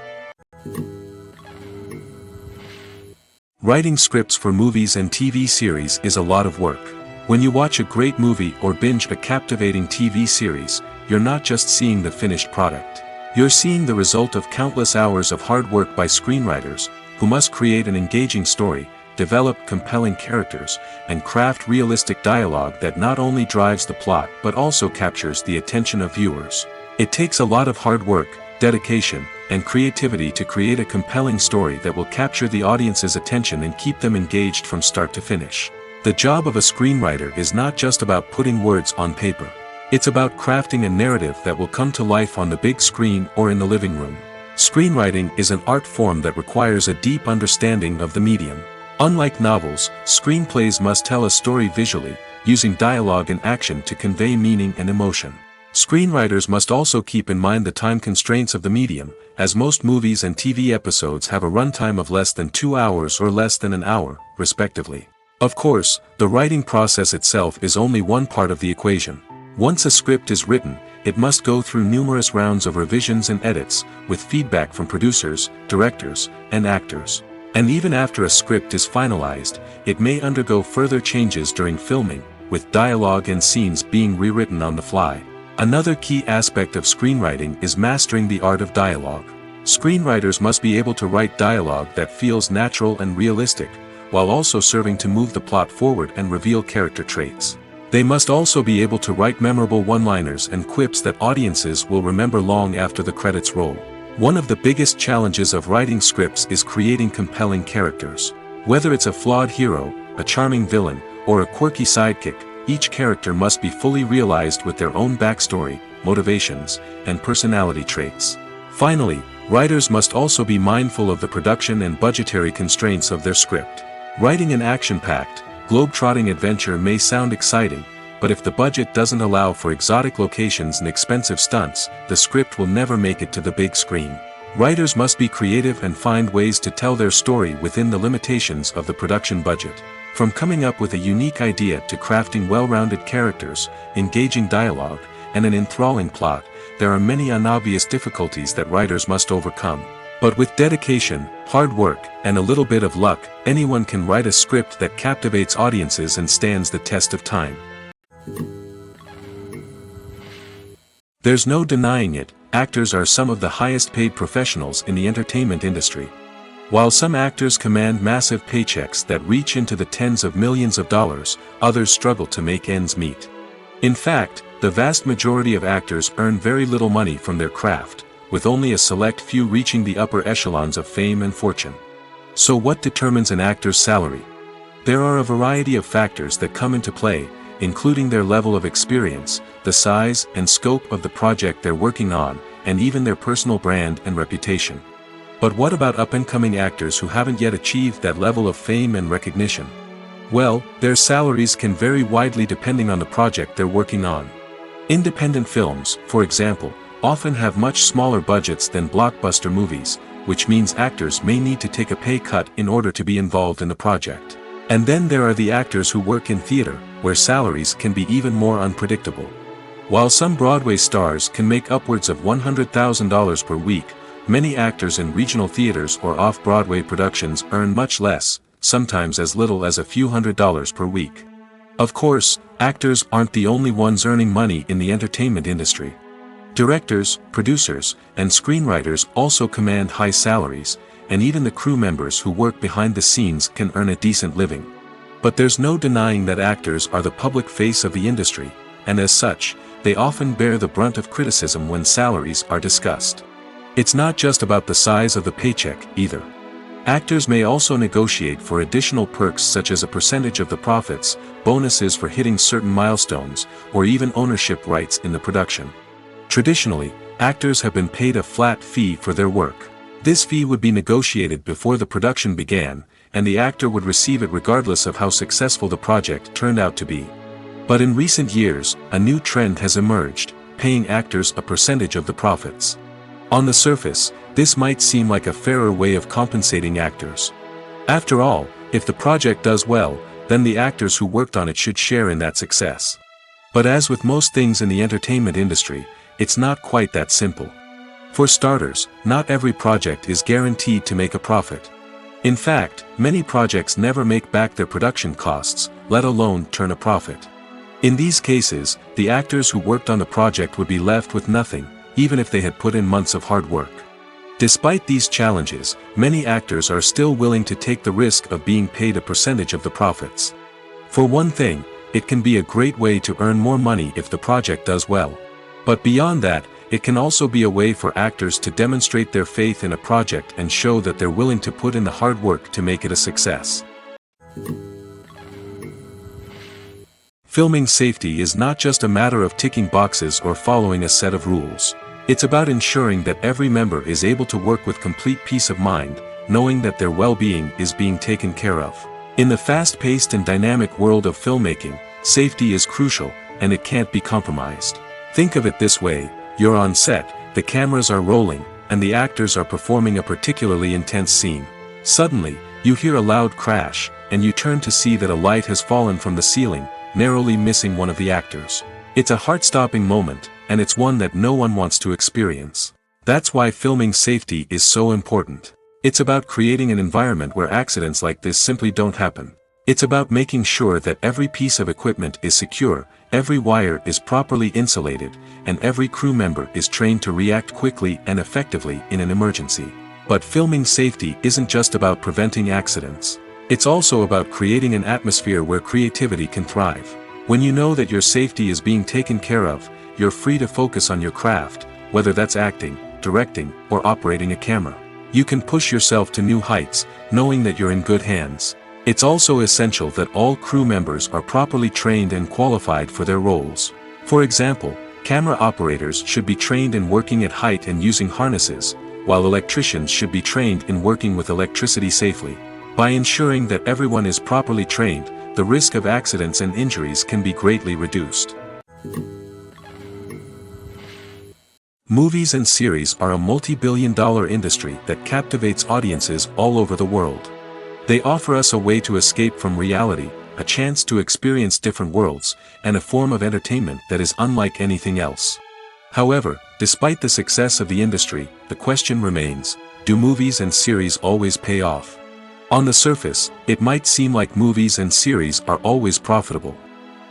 Writing scripts for movies and TV series is a lot of work. When you watch a great movie or binge a captivating TV series, you're not just seeing the finished product. You're seeing the result of countless hours of hard work by screenwriters, who must create an engaging story, develop compelling characters, and craft realistic dialogue that not only drives the plot but also captures the attention of viewers. It takes a lot of hard work, dedication, and creativity to create a compelling story that will capture the audience's attention and keep them engaged from start to finish. The job of a screenwriter is not just about putting words on paper. It's about crafting a narrative that will come to life on the big screen or in the living room. Screenwriting is an art form that requires a deep understanding of the medium. Unlike novels, screenplays must tell a story visually, using dialogue and action to convey meaning and emotion. Screenwriters must also keep in mind the time constraints of the medium, as most movies and TV episodes have a runtime of less than 2 hours or less than an hour, respectively. Of course, the writing process itself is only one part of the equation. Once a script is written, it must go through numerous rounds of revisions and edits, with feedback from producers, directors, and actors. And even after a script is finalized, it may undergo further changes during filming, with dialogue and scenes being rewritten on the fly. Another key aspect of screenwriting is mastering the art of dialogue. Screenwriters must be able to write dialogue that feels natural and realistic, while also serving to move the plot forward and reveal character traits. They must also be able to write memorable one-liners and quips that audiences will remember long after the credits roll. One of the biggest challenges of writing scripts is creating compelling characters. Whether it's a flawed hero, a charming villain, or a quirky sidekick, each character must be fully realized with their own backstory, motivations, and personality traits. Finally, writers must also be mindful of the production and budgetary constraints of their script. Writing an action-packed, globe-trotting adventure may sound exciting, but if the budget doesn't allow for exotic locations and expensive stunts, the script will never make it to the big screen. Writers must be creative and find ways to tell their story within the limitations of the production budget. From coming up with a unique idea to crafting well-rounded characters, engaging dialogue, and an enthralling plot, there are many unobvious difficulties that writers must overcome. But with dedication, hard work, and a little bit of luck, anyone can write a script that captivates audiences and stands the test of time. There's no denying it, actors are some of the highest-paid professionals in the entertainment industry. While some actors command massive paychecks that reach into the tens of millions of dollars, others struggle to make ends meet. In fact, the vast majority of actors earn very little money from their craft, with only a select few reaching the upper echelons of fame and fortune. So what determines an actor's salary? There are a variety of factors that come into play, including their level of experience, the size and scope of the project they're working on, and even their personal brand and reputation. But what about up-and-coming actors who haven't yet achieved that level of fame and recognition? Well, their salaries can vary widely depending on the project they're working on. Independent films, for example, often have much smaller budgets than blockbuster movies, which means actors may need to take a pay cut in order to be involved in the project. And then there are the actors who work in theater, where salaries can be even more unpredictable. While some Broadway stars can make upwards of $100,000 per week, many actors in regional theaters or off-Broadway productions earn much less, sometimes as little as a few $100s per week. Of course, actors aren't the only ones earning money in the entertainment industry. Directors, producers, and screenwriters also command high salaries, and even the crew members who work behind the scenes can earn a decent living. But there's no denying that actors are the public face of the industry, and as such, they often bear the brunt of criticism when salaries are discussed. It's not just about the size of the paycheck, either. Actors may also negotiate for additional perks such as a percentage of the profits, bonuses for hitting certain milestones, or even ownership rights in the production. Traditionally, actors have been paid a flat fee for their work. This fee would be negotiated before the production began, and the actor would receive it regardless of how successful the project turned out to be. But in recent years, a new trend has emerged, paying actors a percentage of the profits. On the surface, this might seem like a fairer way of compensating actors. After all, if the project does well, then the actors who worked on it should share in that success. But as with most things in the entertainment industry, it's not quite that simple. For starters, not every project is guaranteed to make a profit. In fact, many projects never make back their production costs, let alone turn a profit. In these cases, the actors who worked on the project would be left with nothing, even if they had put in months of hard work. Despite these challenges, many actors are still willing to take the risk of being paid a percentage of the profits. For one thing, it can be a great way to earn more money if the project does well. But beyond that, it can also be a way for actors to demonstrate their faith in a project and show that they're willing to put in the hard work to make it a success. Filming safety is not just a matter of ticking boxes or following a set of rules. It's about ensuring that every member is able to work with complete peace of mind, knowing that their well-being is being taken care of. In the fast-paced and dynamic world of filmmaking, safety is crucial, and it can't be compromised. Think of it this way: you're on set, the cameras are rolling, and the actors are performing a particularly intense scene. Suddenly, you hear a loud crash, and you turn to see that a light has fallen from the ceiling, narrowly missing one of the actors. It's a heart-stopping moment, and it's one that no one wants to experience. That's why filming safety is so important. It's about creating an environment where accidents like this simply don't happen. It's about making sure that every piece of equipment is secure, every wire is properly insulated, and every crew member is trained to react quickly and effectively in an emergency. But filming safety isn't just about preventing accidents. It's also about creating an atmosphere where creativity can thrive. When you know that your safety is being taken care of, you're free to focus on your craft, whether that's acting, directing, or operating a camera. You can push yourself to new heights, knowing that you're in good hands. It's also essential that all crew members are properly trained and qualified for their roles. For example, camera operators should be trained in working at height and using harnesses, while electricians should be trained in working with electricity safely. By ensuring that everyone is properly trained, the risk of accidents and injuries can be greatly reduced. Movies and series are a multi-billion-dollar industry that captivates audiences all over the world. They offer us a way to escape from reality, a chance to experience different worlds, and a form of entertainment that is unlike anything else. However, despite the success of the industry, the question remains, do movies and series always pay off? On the surface, it might seem like movies and series are always profitable.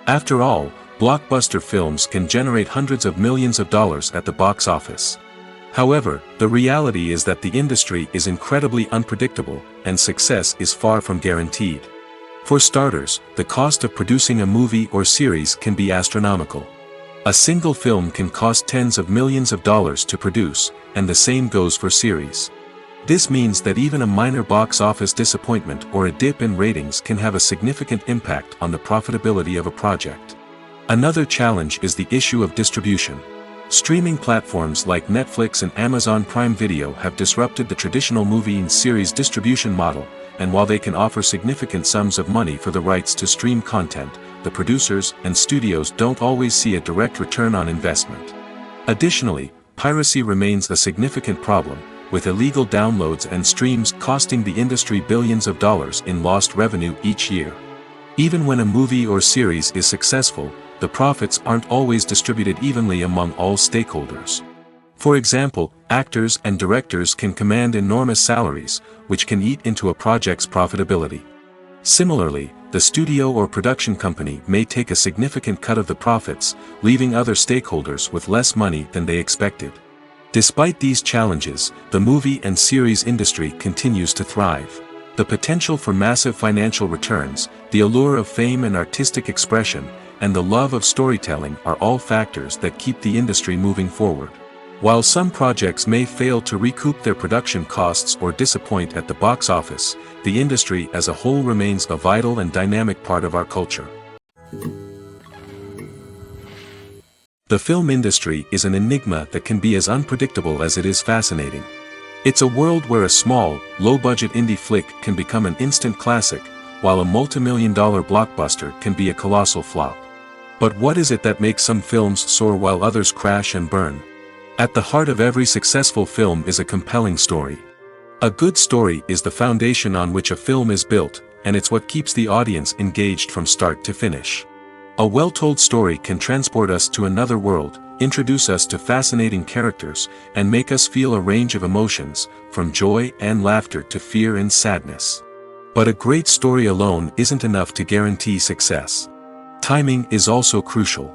After all, blockbuster films can generate hundreds of millions of dollars at the box office. However, the reality is that the industry is incredibly unpredictable, and success is far from guaranteed. For starters, the cost of producing a movie or series can be astronomical. A single film can cost tens of millions of dollars to produce, and the same goes for series. This means that even a minor box office disappointment or a dip in ratings can have a significant impact on the profitability of a project. Another challenge is the issue of distribution. Streaming platforms like Netflix and Amazon Prime Video have disrupted the traditional movie and series distribution model, and while they can offer significant sums of money for the rights to stream content, the producers and studios don't always see a direct return on investment. Additionally, piracy remains a significant problem, with illegal downloads and streams costing the industry billions of dollars in lost revenue each year. Even when a movie or series is successful, the profits aren't always distributed evenly among all stakeholders. For example, actors and directors can command enormous salaries, which can eat into a project's profitability. Similarly, the studio or production company may take a significant cut of the profits, leaving other stakeholders with less money than they expected. Despite these challenges, the movie and series industry continues to thrive. The potential for massive financial returns, the allure of fame and artistic expression, and the love of storytelling are all factors that keep the industry moving forward. While some projects may fail to recoup their production costs or disappoint at the box office, the industry as a whole remains a vital and dynamic part of our culture. The film industry is an enigma that can be as unpredictable as it is fascinating. It's a world where a small, low-budget indie flick can become an instant classic, while a multi-million-dollar blockbuster can be a colossal flop. But what is it that makes some films soar while others crash and burn? At the heart of every successful film is a compelling story. A good story is the foundation on which a film is built, and it's what keeps the audience engaged from start to finish. A well-told story can transport us to another world, introduce us to fascinating characters, and make us feel a range of emotions, from joy and laughter to fear and sadness. But a great story alone isn't enough to guarantee success. Timing is also crucial.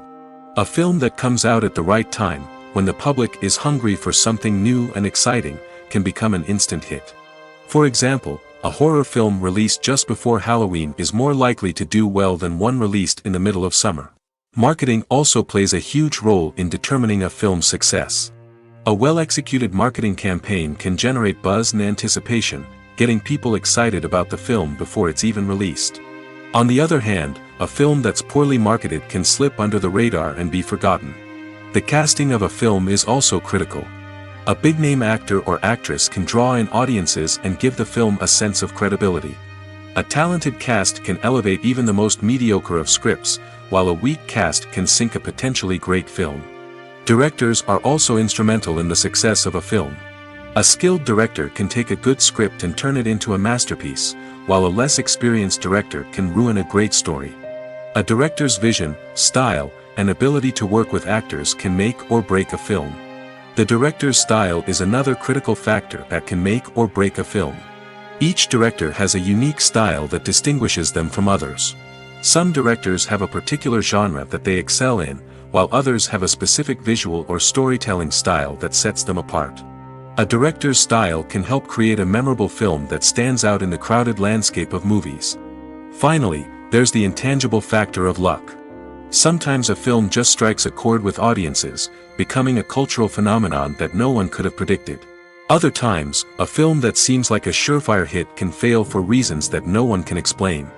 A film that comes out at the right time, when the public is hungry for something new and exciting, can become an instant hit. For example, a horror film released just before Halloween is more likely to do well than one released in the middle of summer. Marketing also plays a huge role in determining a film's success. A well-executed marketing campaign can generate buzz and anticipation, getting people excited about the film before it's even released. On the other hand, a film that's poorly marketed can slip under the radar and be forgotten. The casting of a film is also critical. A big-name actor or actress can draw in audiences and give the film a sense of credibility. A talented cast can elevate even the most mediocre of scripts, while a weak cast can sink a potentially great film. Directors are also instrumental in the success of a film. A skilled director can take a good script and turn it into a masterpiece, while a less experienced director can ruin a great story. A director's vision, style, and ability to work with actors can make or break a film. The director's style is another critical factor that can make or break a film. Each director has a unique style that distinguishes them from others. Some directors have a particular genre that they excel in, while others have a specific visual or storytelling style that sets them apart. A director's style can help create a memorable film that stands out in the crowded landscape of movies. Finally, there's the intangible factor of luck. Sometimes a film just strikes a chord with audiences, becoming a cultural phenomenon that no one could have predicted. Other times, a film that seems like a surefire hit can fail for reasons that no one can explain.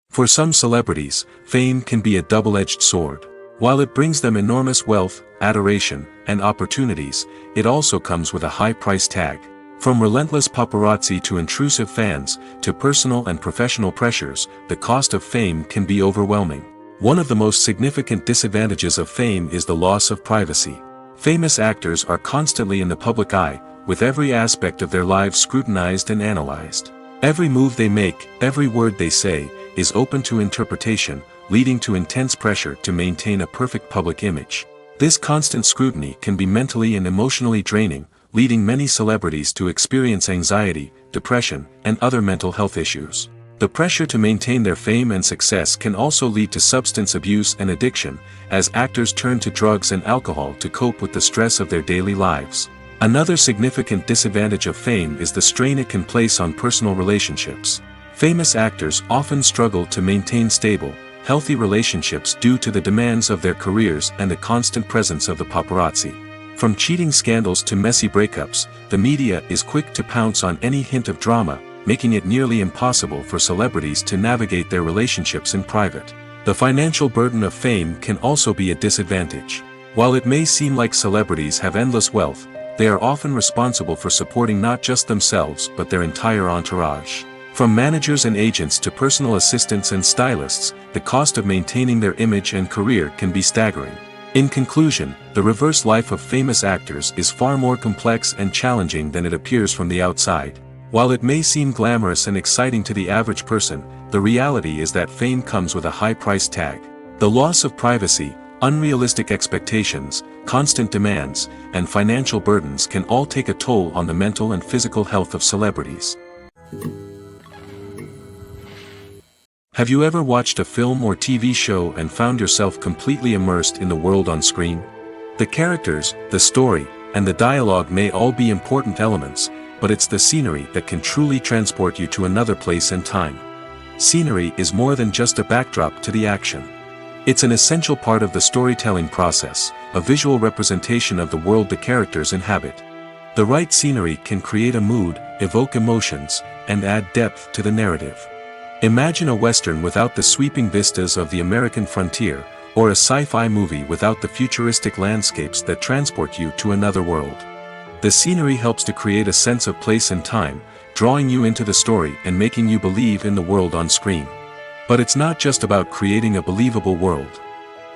For some celebrities, fame can be a double-edged sword. While it brings them enormous wealth, adoration, and opportunities, it also comes with a high price tag. From relentless paparazzi to intrusive fans, to personal and professional pressures, the cost of fame can be overwhelming. One of the most significant disadvantages of fame is the loss of privacy. Famous actors are constantly in the public eye, with every aspect of their lives scrutinized and analyzed. Every move they make, every word they say, is open to interpretation, leading to intense pressure to maintain a perfect public image. This constant scrutiny can be mentally and emotionally draining, leading many celebrities to experience anxiety, depression, and other mental health issues. The pressure to maintain their fame and success can also lead to substance abuse and addiction, as actors turn to drugs and alcohol to cope with the stress of their daily lives. Another significant disadvantage of fame is the strain it can place on personal relationships. Famous actors often struggle to maintain stable, healthy relationships due to the demands of their careers and the constant presence of the paparazzi. From cheating scandals to messy breakups, the media is quick to pounce on any hint of drama, making it nearly impossible for celebrities to navigate their relationships in private. The financial burden of fame can also be a disadvantage. While it may seem like celebrities have endless wealth, they are often responsible for supporting not just themselves but their entire entourage. From managers and agents to personal assistants and stylists, the cost of maintaining their image and career can be staggering. In conclusion, the reverse life of famous actors is far more complex and challenging than it appears from the outside. While it may seem glamorous and exciting to the average person, the reality is that fame comes with a high price tag. The loss of privacy, unrealistic expectations, constant demands, and financial burdens can all take a toll on the mental and physical health of celebrities. Have you ever watched a film or TV show and found yourself completely immersed in the world on screen? The characters, the story, and the dialogue may all be important elements, but it's the scenery that can truly transport you to another place and time. Scenery is more than just a backdrop to the action. It's an essential part of the storytelling process, a visual representation of the world the characters inhabit. The right scenery can create a mood, evoke emotions, and add depth to the narrative. Imagine a Western without the sweeping vistas of the American frontier, or a sci-fi movie without the futuristic landscapes that transport you to another world. The scenery helps to create a sense of place and time, drawing you into the story and making you believe in the world on screen. But it's not just about creating a believable world.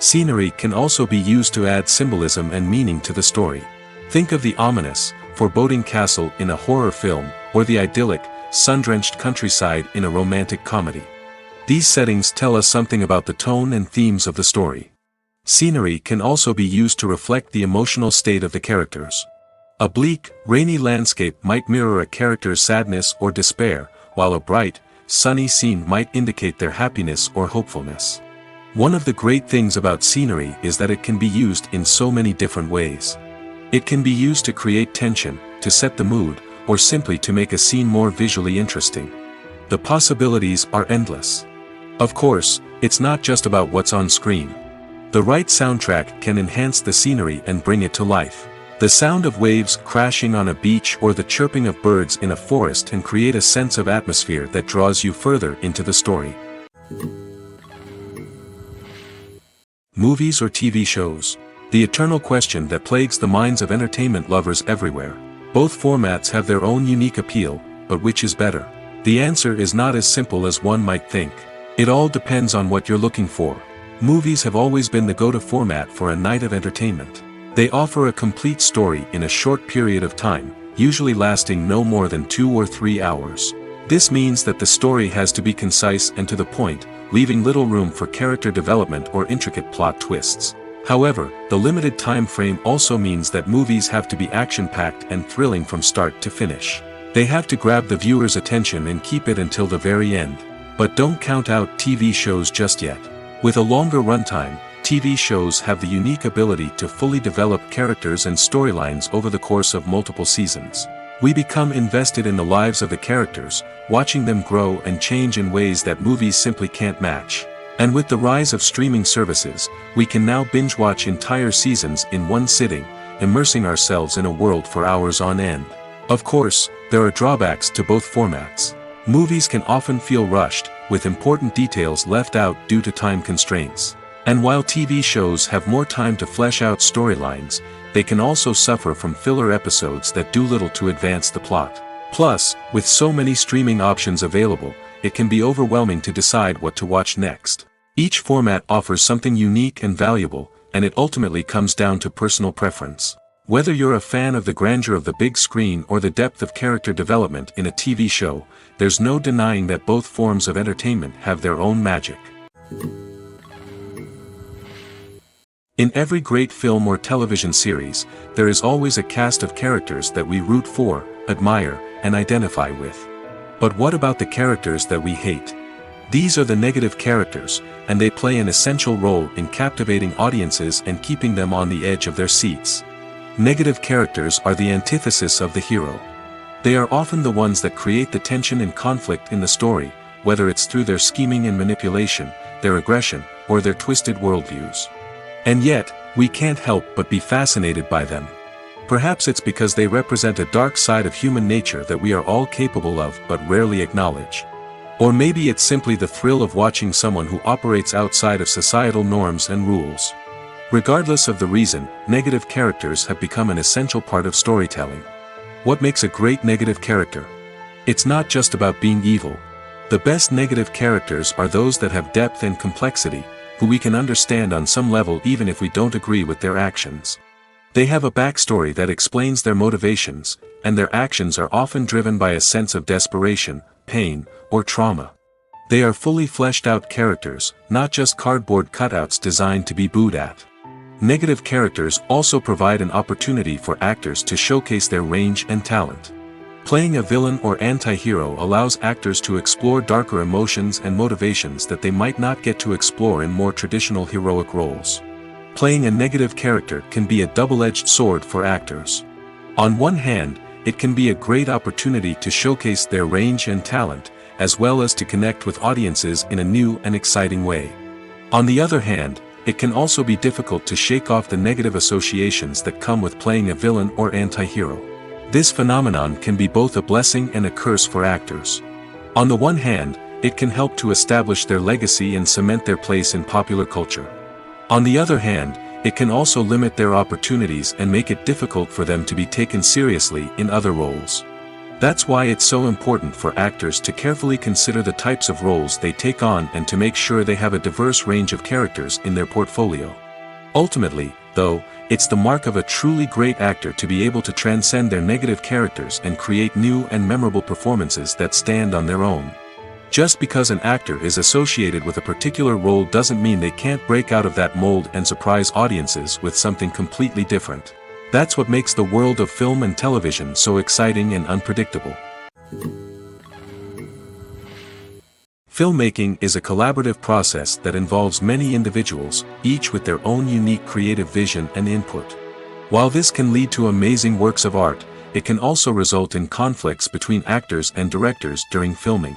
Scenery can also be used to add symbolism and meaning to the story. Think of the ominous, foreboding castle in a horror film, or the idyllic, sun-drenched countryside in a romantic comedy. These settings tell us something about the tone and themes of the story. Scenery can also be used to reflect the emotional state of the characters. A bleak, rainy landscape might mirror a character's sadness or despair, while a bright, sunny scene might indicate their happiness or hopefulness. One of the great things about scenery is that it can be used in so many different ways. It can be used to create tension, to set the mood, or simply to make a scene more visually interesting. The possibilities are endless. Of course, it's not just about what's on screen. The right soundtrack can enhance the scenery and bring it to life. The sound of waves crashing on a beach or the chirping of birds in a forest can create a sense of atmosphere that draws you further into the story. Movies or TV shows? The eternal question that plagues the minds of entertainment lovers everywhere. Both formats have their own unique appeal, but which is better? The answer is not as simple as one might think. It all depends on what you're looking for. Movies have always been the go-to format for a night of entertainment. They offer a complete story in a short period of time, usually lasting no more than 2 or 3 hours. This means that the story has to be concise and to the point, leaving little room for character development or intricate plot twists. However, the limited time frame also means that movies have to be action-packed and thrilling from start to finish. They have to grab the viewer's attention and keep it until the very end. But don't count out TV shows just yet. With a longer runtime, TV shows have the unique ability to fully develop characters and storylines over the course of multiple seasons. We become invested in the lives of the characters, watching them grow and change in ways that movies simply can't match. And with the rise of streaming services, we can now binge-watch entire seasons in one sitting, immersing ourselves in a world for hours on end. Of course, there are drawbacks to both formats. Movies can often feel rushed, with important details left out due to time constraints. And while TV shows have more time to flesh out storylines, they can also suffer from filler episodes that do little to advance the plot. Plus, with so many streaming options available, it can be overwhelming to decide what to watch next. Each format offers something unique and valuable, and it ultimately comes down to personal preference. Whether you're a fan of the grandeur of the big screen or the depth of character development in a TV show, there's no denying that both forms of entertainment have their own magic. In every great film or television series, there is always a cast of characters that we root for, admire, and identify with. But what about the characters that we hate? These are the negative characters, and they play an essential role in captivating audiences and keeping them on the edge of their seats. Negative characters are the antithesis of the hero. They are often the ones that create the tension and conflict in the story, whether it's through their scheming and manipulation, their aggression, or their twisted worldviews. And yet, we can't help but be fascinated by them. Perhaps it's because they represent a dark side of human nature that we are all capable of but rarely acknowledge. Or maybe it's simply the thrill of watching someone who operates outside of societal norms and rules. Regardless of the reason, negative characters have become an essential part of storytelling. What makes a great negative character? It's not just about being evil. The best negative characters are those that have depth and complexity, who we can understand on some level even if we don't agree with their actions. They have a backstory that explains their motivations, and their actions are often driven by a sense of desperation, pain, or trauma. They are fully fleshed out characters, not just cardboard cutouts designed to be booed at. Negative characters also provide an opportunity for actors to showcase their range and talent. Playing a villain or anti-hero allows actors to explore darker emotions and motivations that they might not get to explore in more traditional heroic roles. Playing a negative character can be a double-edged sword for actors. On one hand, it can be a great opportunity to showcase their range and talent, as well as to connect with audiences in a new and exciting way. On the other hand, it can also be difficult to shake off the negative associations that come with playing a villain or anti-hero. This phenomenon can be both a blessing and a curse for actors. On the one hand, it can help to establish their legacy and cement their place in popular culture. On the other hand, it can also limit their opportunities and make it difficult for them to be taken seriously in other roles. That's why it's so important for actors to carefully consider the types of roles they take on and to make sure they have a diverse range of characters in their portfolio. Ultimately, though, it's the mark of a truly great actor to be able to transcend their negative characters and create new and memorable performances that stand on their own. Just because an actor is associated with a particular role doesn't mean they can't break out of that mold and surprise audiences with something completely different. That's what makes the world of film and television so exciting and unpredictable. Filmmaking is a collaborative process that involves many individuals, each with their own unique creative vision and input. While this can lead to amazing works of art, it can also result in conflicts between actors and directors during filming.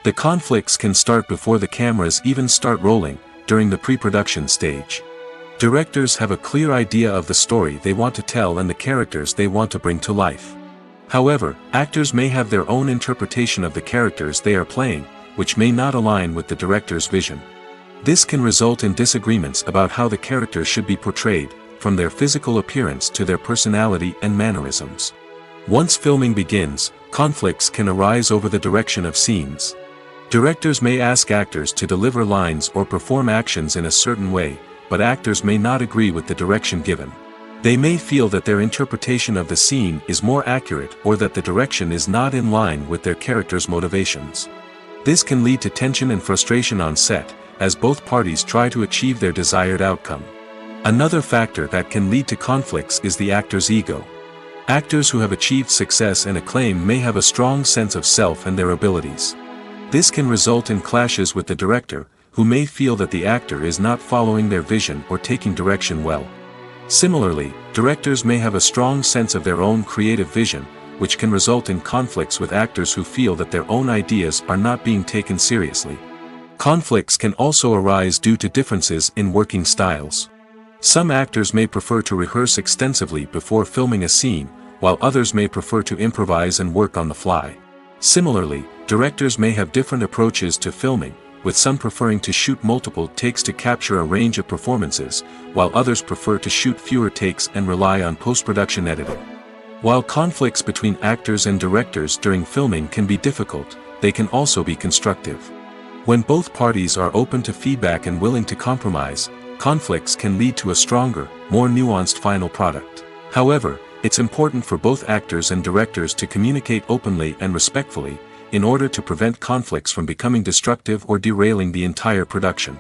The conflicts can start before the cameras even start rolling, during the pre-production stage. Directors have a clear idea of the story they want to tell and the characters they want to bring to life. However, actors may have their own interpretation of the characters they are playing, which may not align with the director's vision. This can result in disagreements about how the characters should be portrayed, from their physical appearance to their personality and mannerisms. Once filming begins, conflicts can arise over the direction of scenes. Directors may ask actors to deliver lines or perform actions in a certain way, but actors may not agree with the direction given. They may feel that their interpretation of the scene is more accurate or that the direction is not in line with their character's motivations. This can lead to tension and frustration on set, as both parties try to achieve their desired outcome. Another factor that can lead to conflicts is the actor's ego. Actors who have achieved success and acclaim may have a strong sense of self and their abilities. This can result in clashes with the director, who may feel that the actor is not following their vision or taking direction well. Similarly, directors may have a strong sense of their own creative vision, which can result in conflicts with actors who feel that their own ideas are not being taken seriously. Conflicts can also arise due to differences in working styles. Some actors may prefer to rehearse extensively before filming a scene, while others may prefer to improvise and work on the fly. Similarly, directors may have different approaches to filming, with some preferring to shoot multiple takes to capture a range of performances, while others prefer to shoot fewer takes and rely on post-production editing. While conflicts between actors and directors during filming can be difficult, they can also be constructive. When both parties are open to feedback and willing to compromise, conflicts can lead to a stronger, more nuanced final product. However, it's important for both actors and directors to communicate openly and respectfully, in order to prevent conflicts from becoming destructive or derailing the entire production.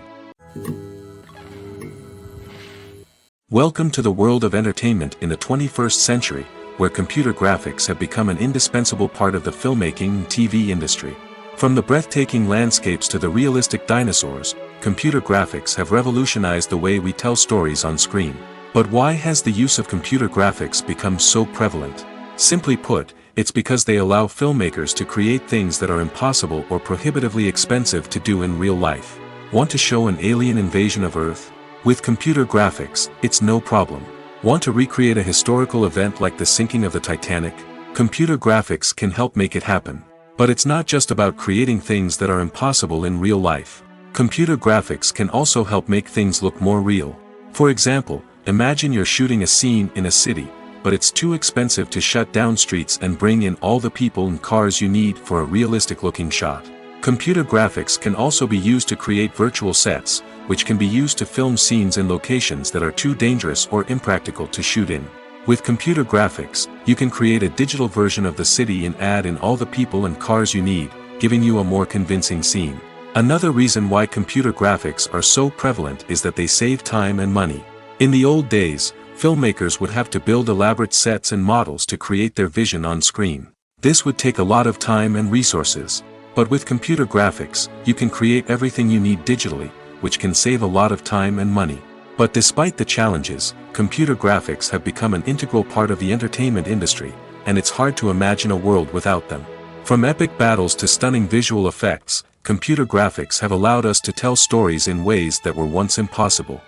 Welcome to the world of entertainment in the 21st century, where computer graphics have become an indispensable part of the filmmaking and TV industry. From the breathtaking landscapes to the realistic dinosaurs, computer graphics have revolutionized the way we tell stories on screen. But why has the use of computer graphics become so prevalent? Simply put, it's because they allow filmmakers to create things that are impossible or prohibitively expensive to do in real life. Want to show an alien invasion of Earth? With computer graphics, it's no problem. Want to recreate a historical event like the sinking of the Titanic? Computer graphics can help make it happen. But it's not just about creating things that are impossible in real life. Computer graphics can also help make things look more real. For example, imagine you're shooting a scene in a city, but it's too expensive to shut down streets and bring in all the people and cars you need for a realistic-looking shot. Computer graphics can also be used to create virtual sets, which can be used to film scenes in locations that are too dangerous or impractical to shoot in. With computer graphics, you can create a digital version of the city and add in all the people and cars you need, giving you a more convincing scene. Another reason why computer graphics are so prevalent is that they save time and money. In the old days, filmmakers would have to build elaborate sets and models to create their vision on screen. This would take a lot of time and resources. But with computer graphics, you can create everything you need digitally, which can save a lot of time and money. But despite the challenges, computer graphics have become an integral part of the entertainment industry, and it's hard to imagine a world without them. From epic battles to stunning visual effects, computer graphics have allowed us to tell stories in ways that were once impossible.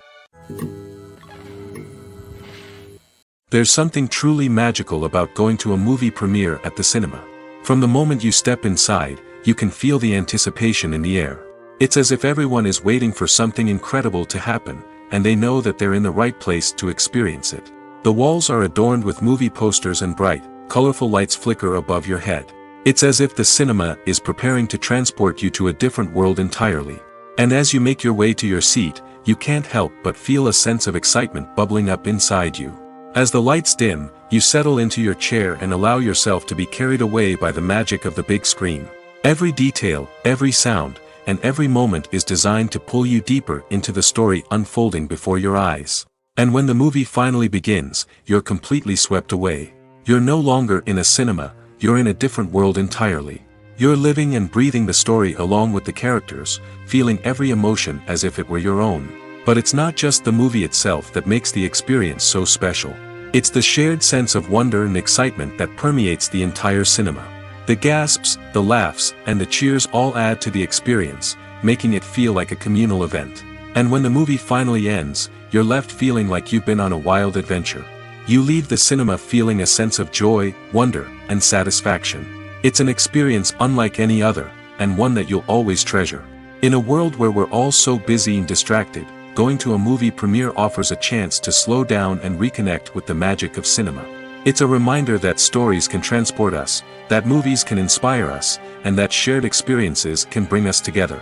There's something truly magical about going to a movie premiere at the cinema. From the moment you step inside, you can feel the anticipation in the air. It's as if everyone is waiting for something incredible to happen, and they know that they're in the right place to experience it. The walls are adorned with movie posters and bright, colorful lights flicker above your head. It's as if the cinema is preparing to transport you to a different world entirely. And as you make your way to your seat, you can't help but feel a sense of excitement bubbling up inside you. As the lights dim, you settle into your chair and allow yourself to be carried away by the magic of the big screen. Every detail, every sound, and every moment is designed to pull you deeper into the story unfolding before your eyes. And when the movie finally begins, you're completely swept away. You're no longer in a cinema, you're in a different world entirely. You're living and breathing the story along with the characters, feeling every emotion as if it were your own. But it's not just the movie itself that makes the experience so special. It's the shared sense of wonder and excitement that permeates the entire cinema. The gasps, the laughs, and the cheers all add to the experience, making it feel like a communal event. And when the movie finally ends, you're left feeling like you've been on a wild adventure. You leave the cinema feeling a sense of joy, wonder, and satisfaction. It's an experience unlike any other, and one that you'll always treasure. In a world where we're all so busy and distracted, going to a movie premiere offers a chance to slow down and reconnect with the magic of cinema. It's a reminder that stories can transport us, that movies can inspire us, and that shared experiences can bring us together.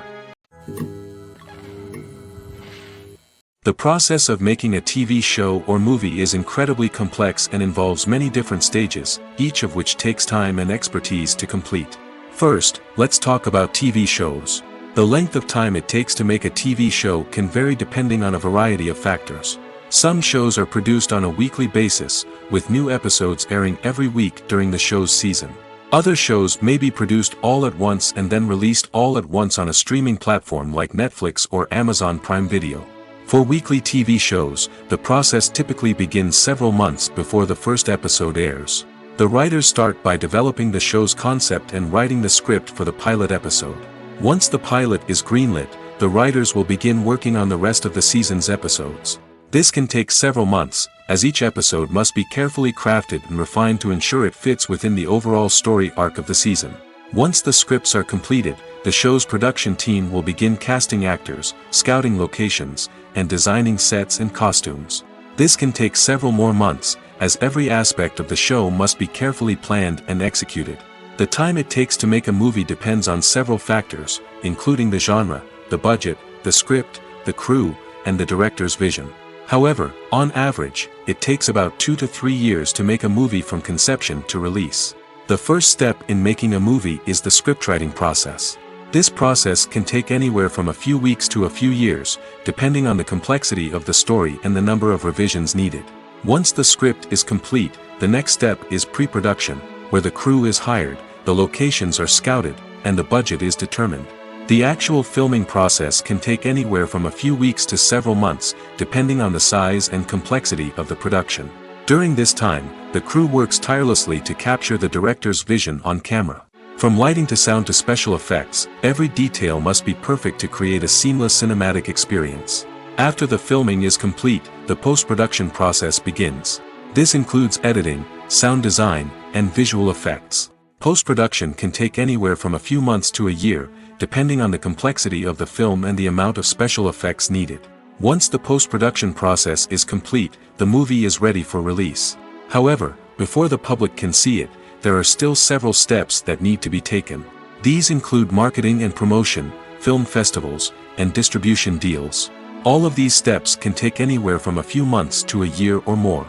The process of making a TV show or movie is incredibly complex and involves many different stages, each of which takes time and expertise to complete. First, let's talk about TV shows. The length of time it takes to make a TV show can vary depending on a variety of factors. Some shows are produced on a weekly basis, with new episodes airing every week during the show's season. Other shows may be produced all at once and then released all at once on a streaming platform like Netflix or Amazon Prime Video. For weekly TV shows, the process typically begins several months before the first episode airs. The writers start by developing the show's concept and writing the script for the pilot episode. Once the pilot is greenlit, the writers will begin working on the rest of the season's episodes. This can take several months, as each episode must be carefully crafted and refined to ensure it fits within the overall story arc of the season. Once the scripts are completed, the show's production team will begin casting actors, scouting locations, and designing sets and costumes. This can take several more months, as every aspect of the show must be carefully planned and executed. The time it takes to make a movie depends on several factors, including the genre, the budget, the script, the crew, and the director's vision. However, on average, it takes about 2 to 3 years to make a movie from conception to release. The first step in making a movie is the scriptwriting process. This process can take anywhere from a few weeks to a few years, depending on the complexity of the story and the number of revisions needed. Once the script is complete, the next step is pre-production, where the crew is hired, the locations are scouted, and the budget is determined. The actual filming process can take anywhere from a few weeks to several months, depending on the size and complexity of the production. During this time, the crew works tirelessly to capture the director's vision on camera. From lighting to sound to special effects, every detail must be perfect to create a seamless cinematic experience. After the filming is complete, the post-production process begins. This includes editing, sound design, and visual effects. Post-production can take anywhere from a few months to a year, depending on the complexity of the film and the amount of special effects needed. Once the post-production process is complete, the movie is ready for release. However, before the public can see it, there are still several steps that need to be taken. These include marketing and promotion, film festivals, and distribution deals. All of these steps can take anywhere from a few months to a year or more.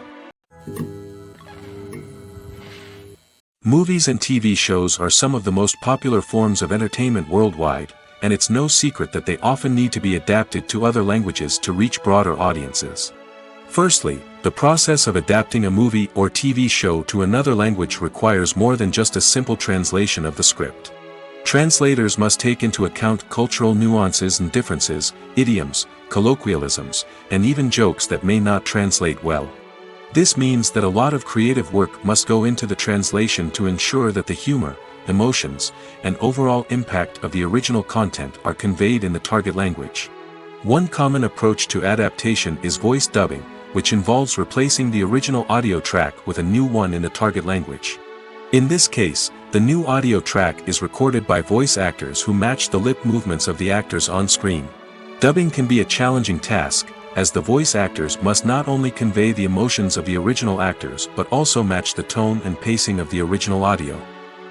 Movies and TV shows are some of the most popular forms of entertainment worldwide, and it's no secret that they often need to be adapted to other languages to reach broader audiences. Firstly, the process of adapting a movie or TV show to another language requires more than just a simple translation of the script. Translators must take into account cultural nuances and differences, idioms, colloquialisms, and even jokes that may not translate well. This means that a lot of creative work must go into the translation to ensure that the humor, emotions, and overall impact of the original content are conveyed in the target language. One common approach to adaptation is voice dubbing, which involves replacing the original audio track with a new one in the target language. In this case, the new audio track is recorded by voice actors who match the lip movements of the actors on screen. Dubbing can be a challenging task, as the voice actors must not only convey the emotions of the original actors but also match the tone and pacing of the original audio.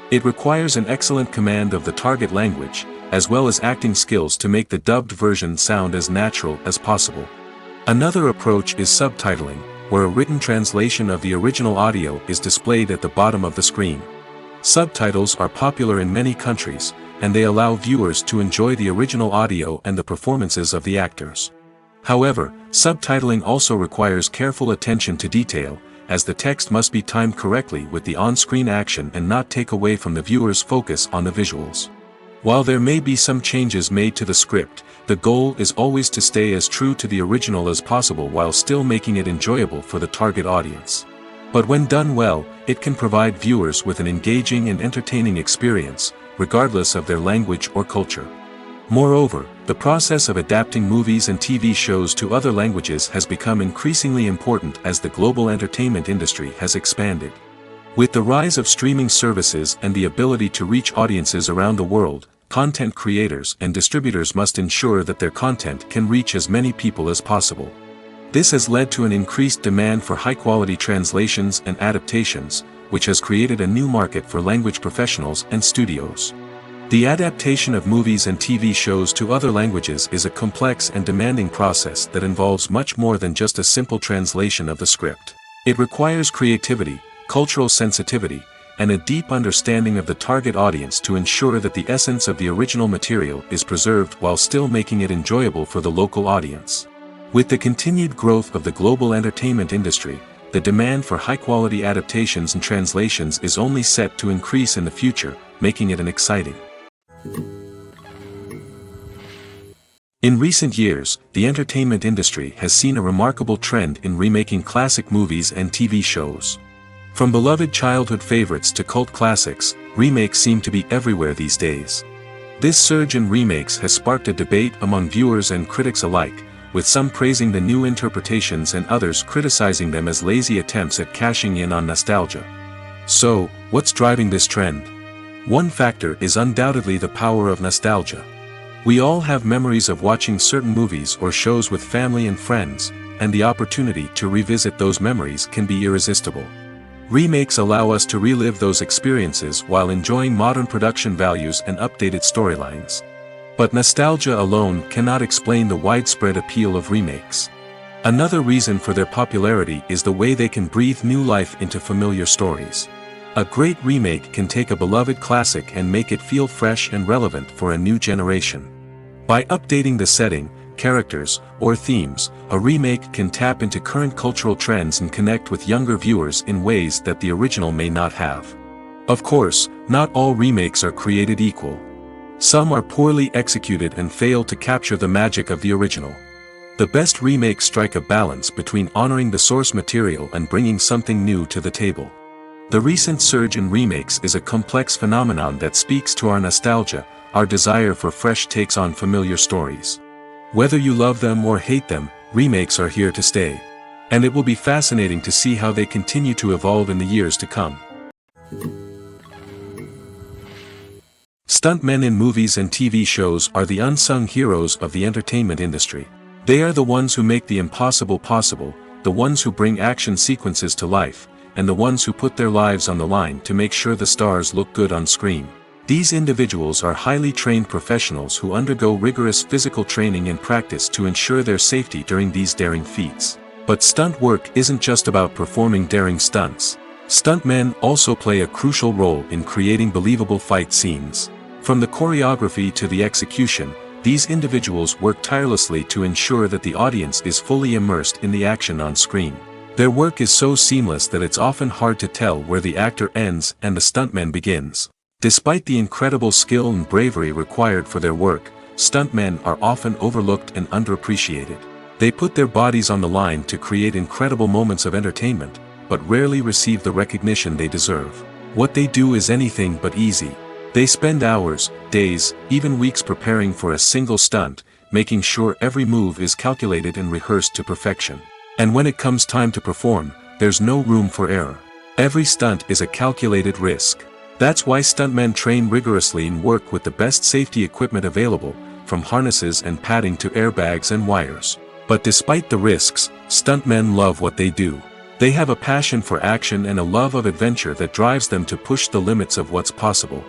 It requires an excellent command of the target language, as well as acting skills to make the dubbed version sound as natural as possible. Another approach is subtitling, where a written translation of the original audio is displayed at the bottom of the screen. Subtitles are popular in many countries, and they allow viewers to enjoy the original audio and the performances of the actors. However, subtitling also requires careful attention to detail, as the text must be timed correctly with the on-screen action and not take away from the viewer's focus on the visuals. While there may be some changes made to the script, the goal is always to stay as true to the original as possible while still making it enjoyable for the target audience. But when done well, it can provide viewers with an engaging and entertaining experience, regardless of their language or culture. Moreover, the process of adapting movies and TV shows to other languages has become increasingly important as the global entertainment industry has expanded. With the rise of streaming services and the ability to reach audiences around the world, content creators and distributors must ensure that their content can reach as many people as possible. This has led to an increased demand for high-quality translations and adaptations, which has created a new market for language professionals and studios. The adaptation of movies and TV shows to other languages is a complex and demanding process that involves much more than just a simple translation of the script. It requires creativity, cultural sensitivity, and a deep understanding of the target audience to ensure that the essence of the original material is preserved while still making it enjoyable for the local audience. With the continued growth of the global entertainment industry, the demand for high-quality adaptations and translations is only set to increase in the future, making it an exciting. In recent years, the entertainment industry has seen a remarkable trend in remaking classic movies and TV shows. From beloved childhood favorites to cult classics, remakes seem to be everywhere these days. This surge in remakes has sparked a debate among viewers and critics alike, with some praising the new interpretations and others criticizing them as lazy attempts at cashing in on nostalgia. So, what's driving this trend? One factor is undoubtedly the power of nostalgia. We all have memories of watching certain movies or shows with family and friends, and the opportunity to revisit those memories can be irresistible. Remakes allow us to relive those experiences while enjoying modern production values and updated storylines. But nostalgia alone cannot explain the widespread appeal of remakes. Another reason for their popularity is the way they can breathe new life into familiar stories. A great remake can take a beloved classic and make it feel fresh and relevant for a new generation. By updating the setting, characters, or themes, a remake can tap into current cultural trends and connect with younger viewers in ways that the original may not have. Of course, not all remakes are created equal. Some are poorly executed and fail to capture the magic of the original. The best remakes strike a balance between honoring the source material and bringing something new to the table. The recent surge in remakes is a complex phenomenon that speaks to our nostalgia, our desire for fresh takes on familiar stories. Whether you love them or hate them, remakes are here to stay. And it will be fascinating to see how they continue to evolve in the years to come. Stuntmen in movies and TV shows are the unsung heroes of the entertainment industry. They are the ones who make the impossible possible, the ones who bring action sequences to life, and the ones who put their lives on the line to make sure the stars look good on screen. These individuals are highly trained professionals who undergo rigorous physical training and practice to ensure their safety during these daring feats. But stunt work isn't just about performing daring stunts. Stuntmen also play a crucial role in creating believable fight scenes. From the choreography to the execution, these individuals work tirelessly to ensure that the audience is fully immersed in the action on screen. Their work is so seamless that it's often hard to tell where the actor ends and the stuntman begins. Despite the incredible skill and bravery required for their work, stuntmen are often overlooked and underappreciated. They put their bodies on the line to create incredible moments of entertainment, but rarely receive the recognition they deserve. What they do is anything but easy. They spend hours, days, even weeks preparing for a single stunt, making sure every move is calculated and rehearsed to perfection. And when it comes time to perform, there's no room for error. Every stunt is a calculated risk. That's why stuntmen train rigorously and work with the best safety equipment available, from harnesses and padding to airbags and wires. But despite the risks, stuntmen love what they do. They have a passion for action and a love of adventure that drives them to push the limits of what's possible.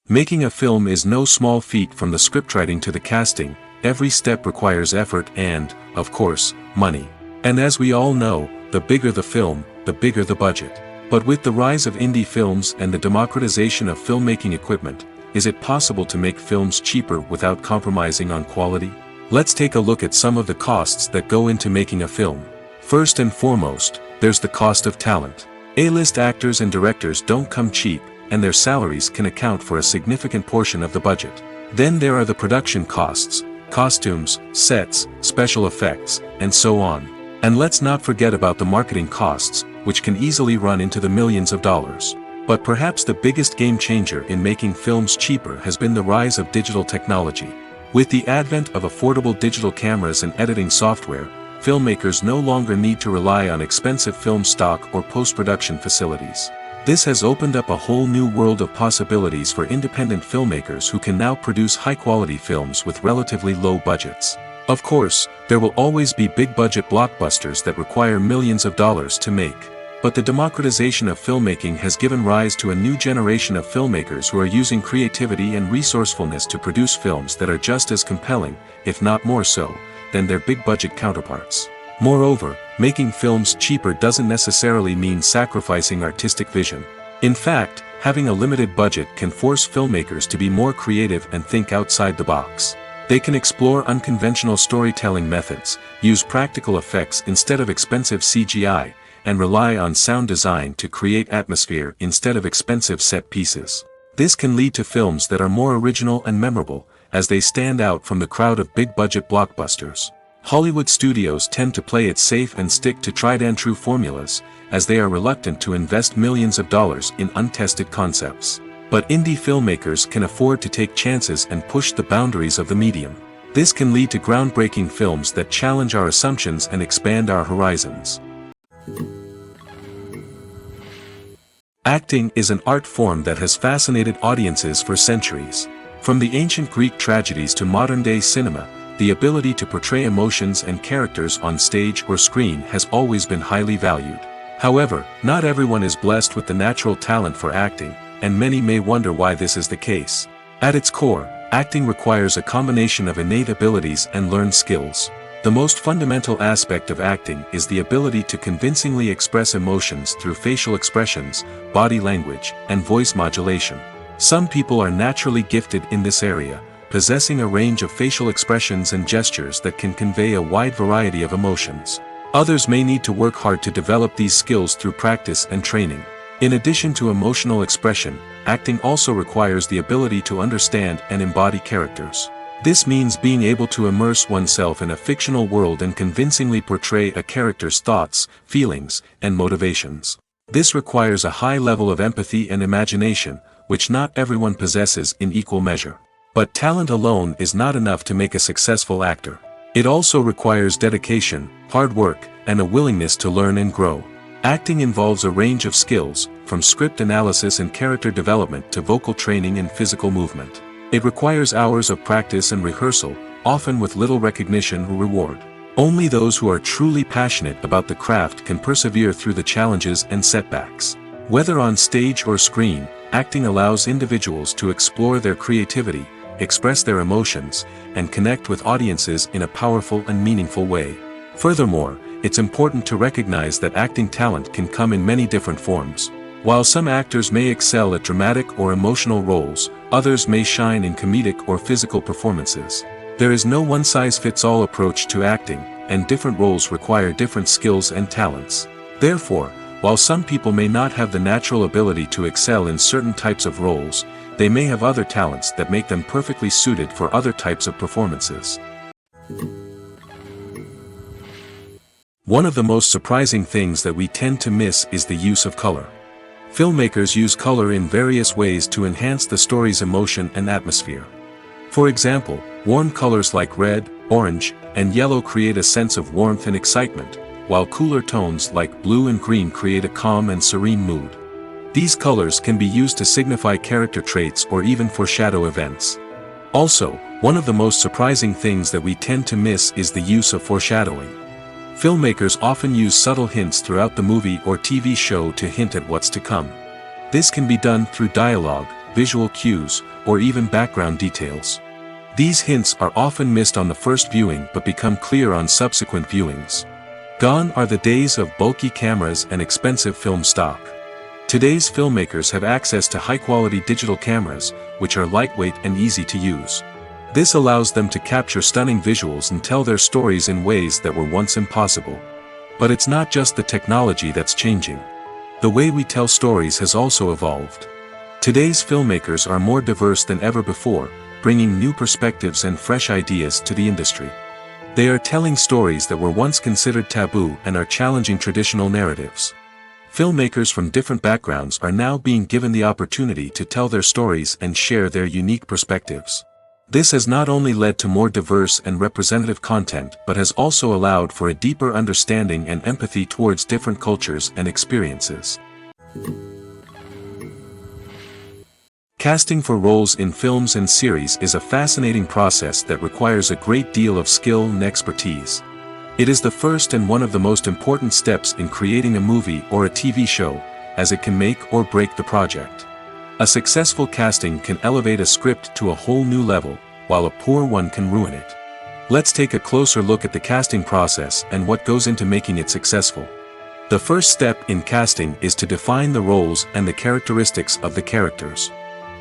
Making a film is no small feat. From the scriptwriting to the casting. Every step requires effort and, of course, money. And as we all know, the bigger the film, the bigger the budget. But with the rise of indie films and the democratization of filmmaking equipment, is it possible to make films cheaper without compromising on quality? Let's take a look at some of the costs that go into making a film. First and foremost, there's the cost of talent. A-list actors and directors don't come cheap, and their salaries can account for a significant portion of the budget. Then there are the production costs. Costumes, sets, special effects, and so on. And let's not forget about the marketing costs, which can easily run into the millions of dollars. But perhaps the biggest game changer in making films cheaper has been the rise of digital technology. With the advent of affordable digital cameras and editing software, filmmakers no longer need to rely on expensive film stock or post-production facilities. This has opened up a whole new world of possibilities for independent filmmakers who can now produce high-quality films with relatively low budgets. Of course, there will always be big-budget blockbusters that require millions of dollars to make. But the democratization of filmmaking has given rise to a new generation of filmmakers who are using creativity and resourcefulness to produce films that are just as compelling, if not more so, than their big-budget counterparts. Moreover, making films cheaper doesn't necessarily mean sacrificing artistic vision. In fact, having a limited budget can force filmmakers to be more creative and think outside the box. They can explore unconventional storytelling methods, use practical effects instead of expensive CGI, and rely on sound design to create atmosphere instead of expensive set pieces. This can lead to films that are more original and memorable, as they stand out from the crowd of big-budget blockbusters. Hollywood studios tend to play it safe and stick to tried-and-true formulas, as they are reluctant to invest millions of dollars in untested concepts. But indie filmmakers can afford to take chances and push the boundaries of the medium. This can lead to groundbreaking films that challenge our assumptions and expand our horizons. Acting is an art form that has fascinated audiences for centuries. From the ancient Greek tragedies to modern-day cinema, the ability to portray emotions and characters on stage or screen has always been highly valued. However, not everyone is blessed with the natural talent for acting, and many may wonder why this is the case. At its core, acting requires a combination of innate abilities and learned skills. The most fundamental aspect of acting is the ability to convincingly express emotions through facial expressions, body language, and voice modulation. Some people are naturally gifted in this area, possessing a range of facial expressions and gestures that can convey a wide variety of emotions. Others may need to work hard to develop these skills through practice and training. In addition to emotional expression, acting also requires the ability to understand and embody characters. This means being able to immerse oneself in a fictional world and convincingly portray a character's thoughts, feelings, and motivations. This requires a high level of empathy and imagination, which not everyone possesses in equal measure. But talent alone is not enough to make a successful actor. It also requires dedication, hard work, and a willingness to learn and grow. Acting involves a range of skills, from script analysis and character development to vocal training and physical movement. It requires hours of practice and rehearsal, often with little recognition or reward. Only those who are truly passionate about the craft can persevere through the challenges and setbacks. Whether on stage or screen, acting allows individuals to explore their creativity, express their emotions, and connect with audiences in a powerful and meaningful way. Furthermore, it's important to recognize that acting talent can come in many different forms. While some actors may excel at dramatic or emotional roles, others may shine in comedic or physical performances. There is no one-size-fits-all approach to acting, and different roles require different skills and talents. Therefore, while some people may not have the natural ability to excel in certain types of roles, they may have other talents that make them perfectly suited for other types of performances. One of the most surprising things that we tend to miss is the use of color. Filmmakers use color in various ways to enhance the story's emotion and atmosphere. For example, warm colors like red, orange, and yellow create a sense of warmth and excitement, while cooler tones like blue and green create a calm and serene mood. These colors can be used to signify character traits or even foreshadow events. Also, one of the most surprising things that we tend to miss is the use of foreshadowing. Filmmakers often use subtle hints throughout the movie or TV show to hint at what's to come. This can be done through dialogue, visual cues, or even background details. These hints are often missed on the first viewing but become clear on subsequent viewings. Gone are the days of bulky cameras and expensive film stock. Today's filmmakers have access to high-quality digital cameras, which are lightweight and easy to use. This allows them to capture stunning visuals and tell their stories in ways that were once impossible. But it's not just the technology that's changing. The way we tell stories has also evolved. Today's filmmakers are more diverse than ever before, bringing new perspectives and fresh ideas to the industry. They are telling stories that were once considered taboo and are challenging traditional narratives. Filmmakers from different backgrounds are now being given the opportunity to tell their stories and share their unique perspectives. This has not only led to more diverse and representative content but has also allowed for a deeper understanding and empathy towards different cultures and experiences. Casting for roles in films and series is a fascinating process that requires a great deal of skill and expertise. It is the first and one of the most important steps in creating a movie or a TV show, as it can make or break the project. A successful casting can elevate a script to a whole new level, while a poor one can ruin it. Let's take a closer look at the casting process and what goes into making it successful. The first step in casting is to define the roles and the characteristics of the characters.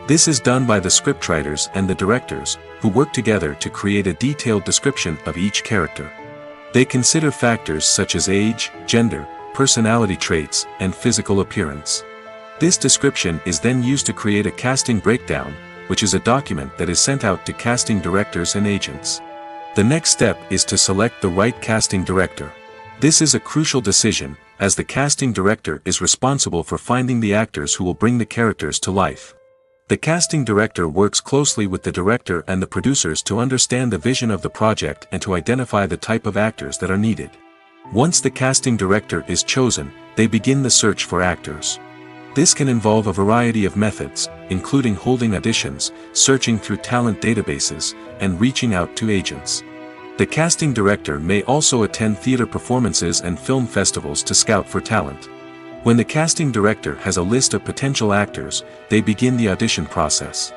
This is done by the scriptwriters and the directors, who work together to create a detailed description of each character. They consider factors such as age, gender, personality traits, and physical appearance. This description is then used to create a casting breakdown, which is a document that is sent out to casting directors and agents. The next step is to select the right casting director. This is a crucial decision, as the casting director is responsible for finding the actors who will bring the characters to life. The casting director works closely with the director and the producers to understand the vision of the project and to identify the type of actors that are needed. Once the casting director is chosen, they begin the search for actors. This can involve a variety of methods, including holding auditions, searching through talent databases, and reaching out to agents. The casting director may also attend theater performances and film festivals to scout for talent. When the casting director has a list of potential actors, they begin the audition process.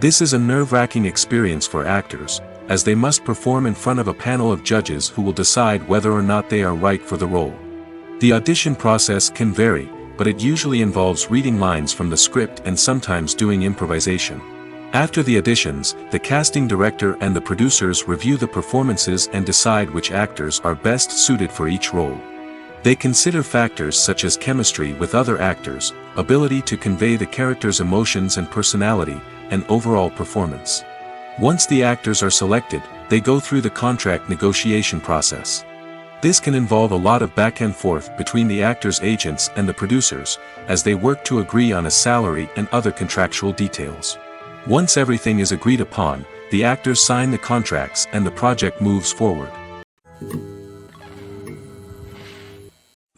This is a nerve-wracking experience for actors, as they must perform in front of a panel of judges who will decide whether or not they are right for the role. The audition process can vary, but it usually involves reading lines from the script and sometimes doing improvisation. After the auditions, the casting director and the producers review the performances and decide which actors are best suited for each role. They consider factors such as chemistry with other actors, ability to convey the character's emotions and personality, and overall performance. Once the actors are selected, they go through the contract negotiation process. This can involve a lot of back and forth between the actors' agents and the producers, as they work to agree on a salary and other contractual details. Once everything is agreed upon, the actors sign the contracts and the project moves forward.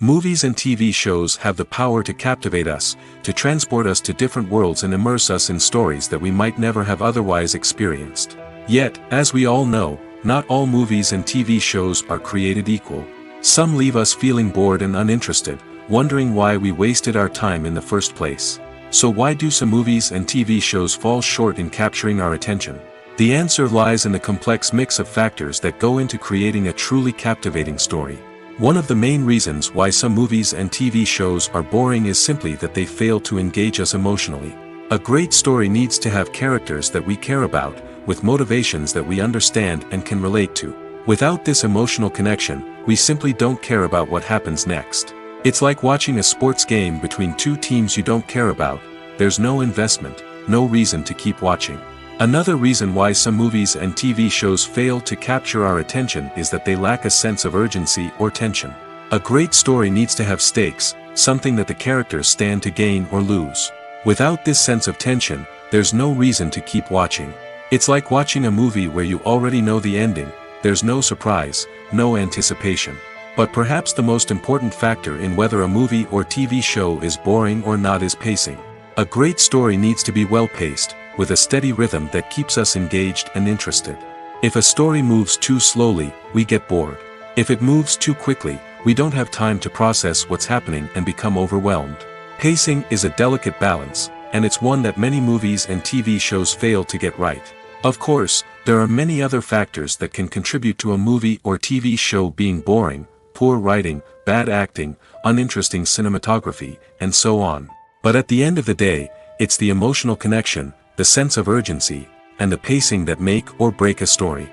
Movies and TV shows have the power to captivate us, to transport us to different worlds and immerse us in stories that we might never have otherwise experienced. Yet, as we all know, not all movies and TV shows are created equal. Some leave us feeling bored and uninterested, wondering why we wasted our time in the first place. So why do some movies and TV shows fall short in capturing our attention? The answer lies in the complex mix of factors that go into creating a truly captivating story. One of the main reasons why some movies and TV shows are boring is simply that they fail to engage us emotionally. A great story needs to have characters that we care about, with motivations that we understand and can relate to. Without this emotional connection, we simply don't care about what happens next. It's like watching a sports game between two teams you don't care about. There's no investment, no reason to keep watching. Another reason why some movies and TV shows fail to capture our attention is that they lack a sense of urgency or tension. A great story needs to have stakes, something that the characters stand to gain or lose. Without this sense of tension, there's no reason to keep watching. It's like watching a movie where you already know the ending. There's no surprise, no anticipation. But perhaps the most important factor in whether a movie or TV show is boring or not is pacing. A great story needs to be well-paced, with a steady rhythm that keeps us engaged and interested. If a story moves too slowly, we get bored. If it moves too quickly, we don't have time to process what's happening and become overwhelmed. Pacing is a delicate balance, and it's one that many movies and TV shows fail to get right. Of course, there are many other factors that can contribute to a movie or TV show being boring: poor writing, bad acting, uninteresting cinematography, and so on. But at the end of the day, it's the emotional connection, the sense of urgency, and the pacing that make or break a story.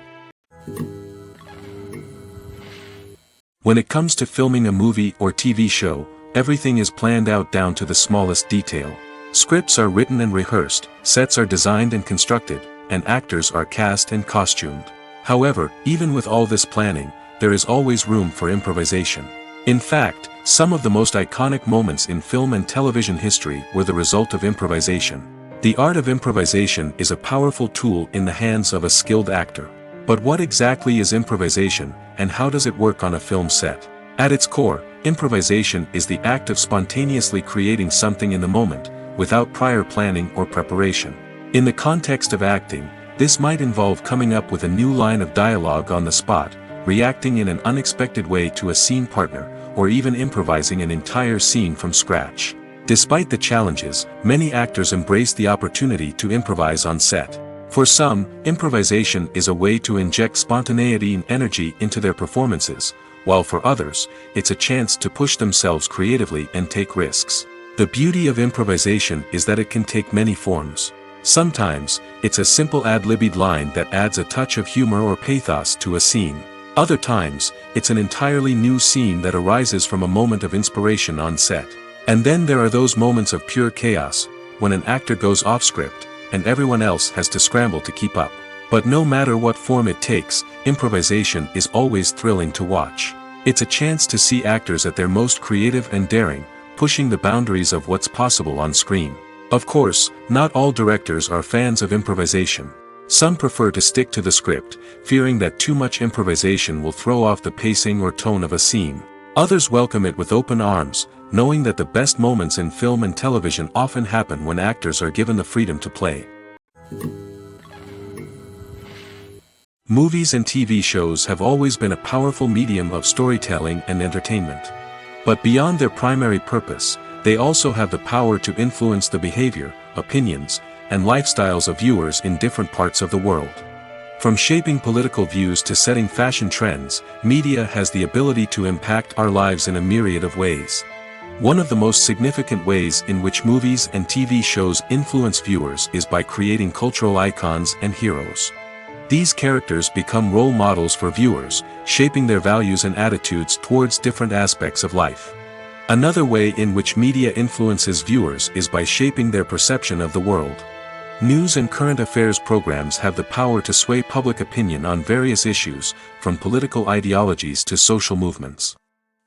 When it comes to filming a movie or TV show, everything is planned out down to the smallest detail. Scripts are written and rehearsed, sets are designed and constructed, and actors are cast and costumed. However, even with all this planning, there is always room for improvisation. In fact, some of the most iconic moments in film and television history were the result of improvisation. The art of improvisation is a powerful tool in the hands of a skilled actor. But what exactly is improvisation, and how does it work on a film set? At its core, improvisation is the act of spontaneously creating something in the moment, without prior planning or preparation. In the context of acting, this might involve coming up with a new line of dialogue on the spot, reacting in an unexpected way to a scene partner, or even improvising an entire scene from scratch. Despite the challenges, many actors embrace the opportunity to improvise on set. For some, improvisation is a way to inject spontaneity and energy into their performances, while for others, it's a chance to push themselves creatively and take risks. The beauty of improvisation is that it can take many forms. Sometimes, it's a simple ad-libbed line that adds a touch of humor or pathos to a scene. Other times, it's an entirely new scene that arises from a moment of inspiration on set. And then there are those moments of pure chaos, when an actor goes off script, and everyone else has to scramble to keep up. But no matter what form it takes, improvisation is always thrilling to watch. It's a chance to see actors at their most creative and daring, pushing the boundaries of what's possible on screen. Of course, not all directors are fans of improvisation. Some prefer to stick to the script, fearing that too much improvisation will throw off the pacing or tone of a scene. Others welcome it with open arms, knowing that the best moments in film and television often happen when actors are given the freedom to play. Movies and TV shows have always been a powerful medium of storytelling and entertainment. But beyond their primary purpose, they also have the power to influence the behavior, opinions, and lifestyles of viewers in different parts of the world. From shaping political views to setting fashion trends, media has the ability to impact our lives in a myriad of ways. One of the most significant ways in which movies and TV shows influence viewers is by creating cultural icons and heroes. These characters become role models for viewers, shaping their values and attitudes towards different aspects of life. Another way in which media influences viewers is by shaping their perception of the world. News and current affairs programs have the power to sway public opinion on various issues, from political ideologies to social movements.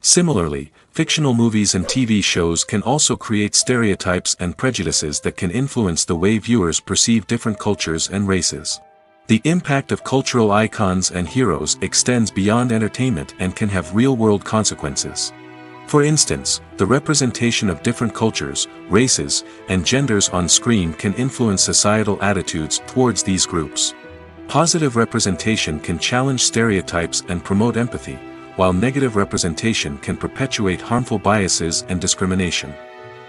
Similarly, fictional movies and TV shows can also create stereotypes and prejudices that can influence the way viewers perceive different cultures and races. The impact of cultural icons and heroes extends beyond entertainment and can have real-world consequences. For instance, the representation of different cultures, races, and genders on screen can influence societal attitudes towards these groups. Positive representation can challenge stereotypes and promote empathy, while negative representation can perpetuate harmful biases and discrimination.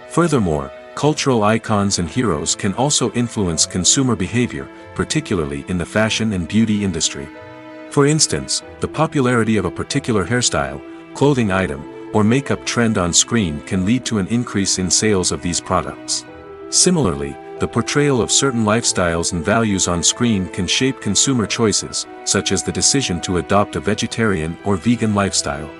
Furthermore, cultural icons and heroes can also influence consumer behavior, particularly in the fashion and beauty industry. For instance, the popularity of a particular hairstyle, clothing item, or makeup trend on screen can lead to an increase in sales of these products. Similarly, the portrayal of certain lifestyles and values on screen can shape consumer choices, such as the decision to adopt a vegetarian or vegan lifestyle.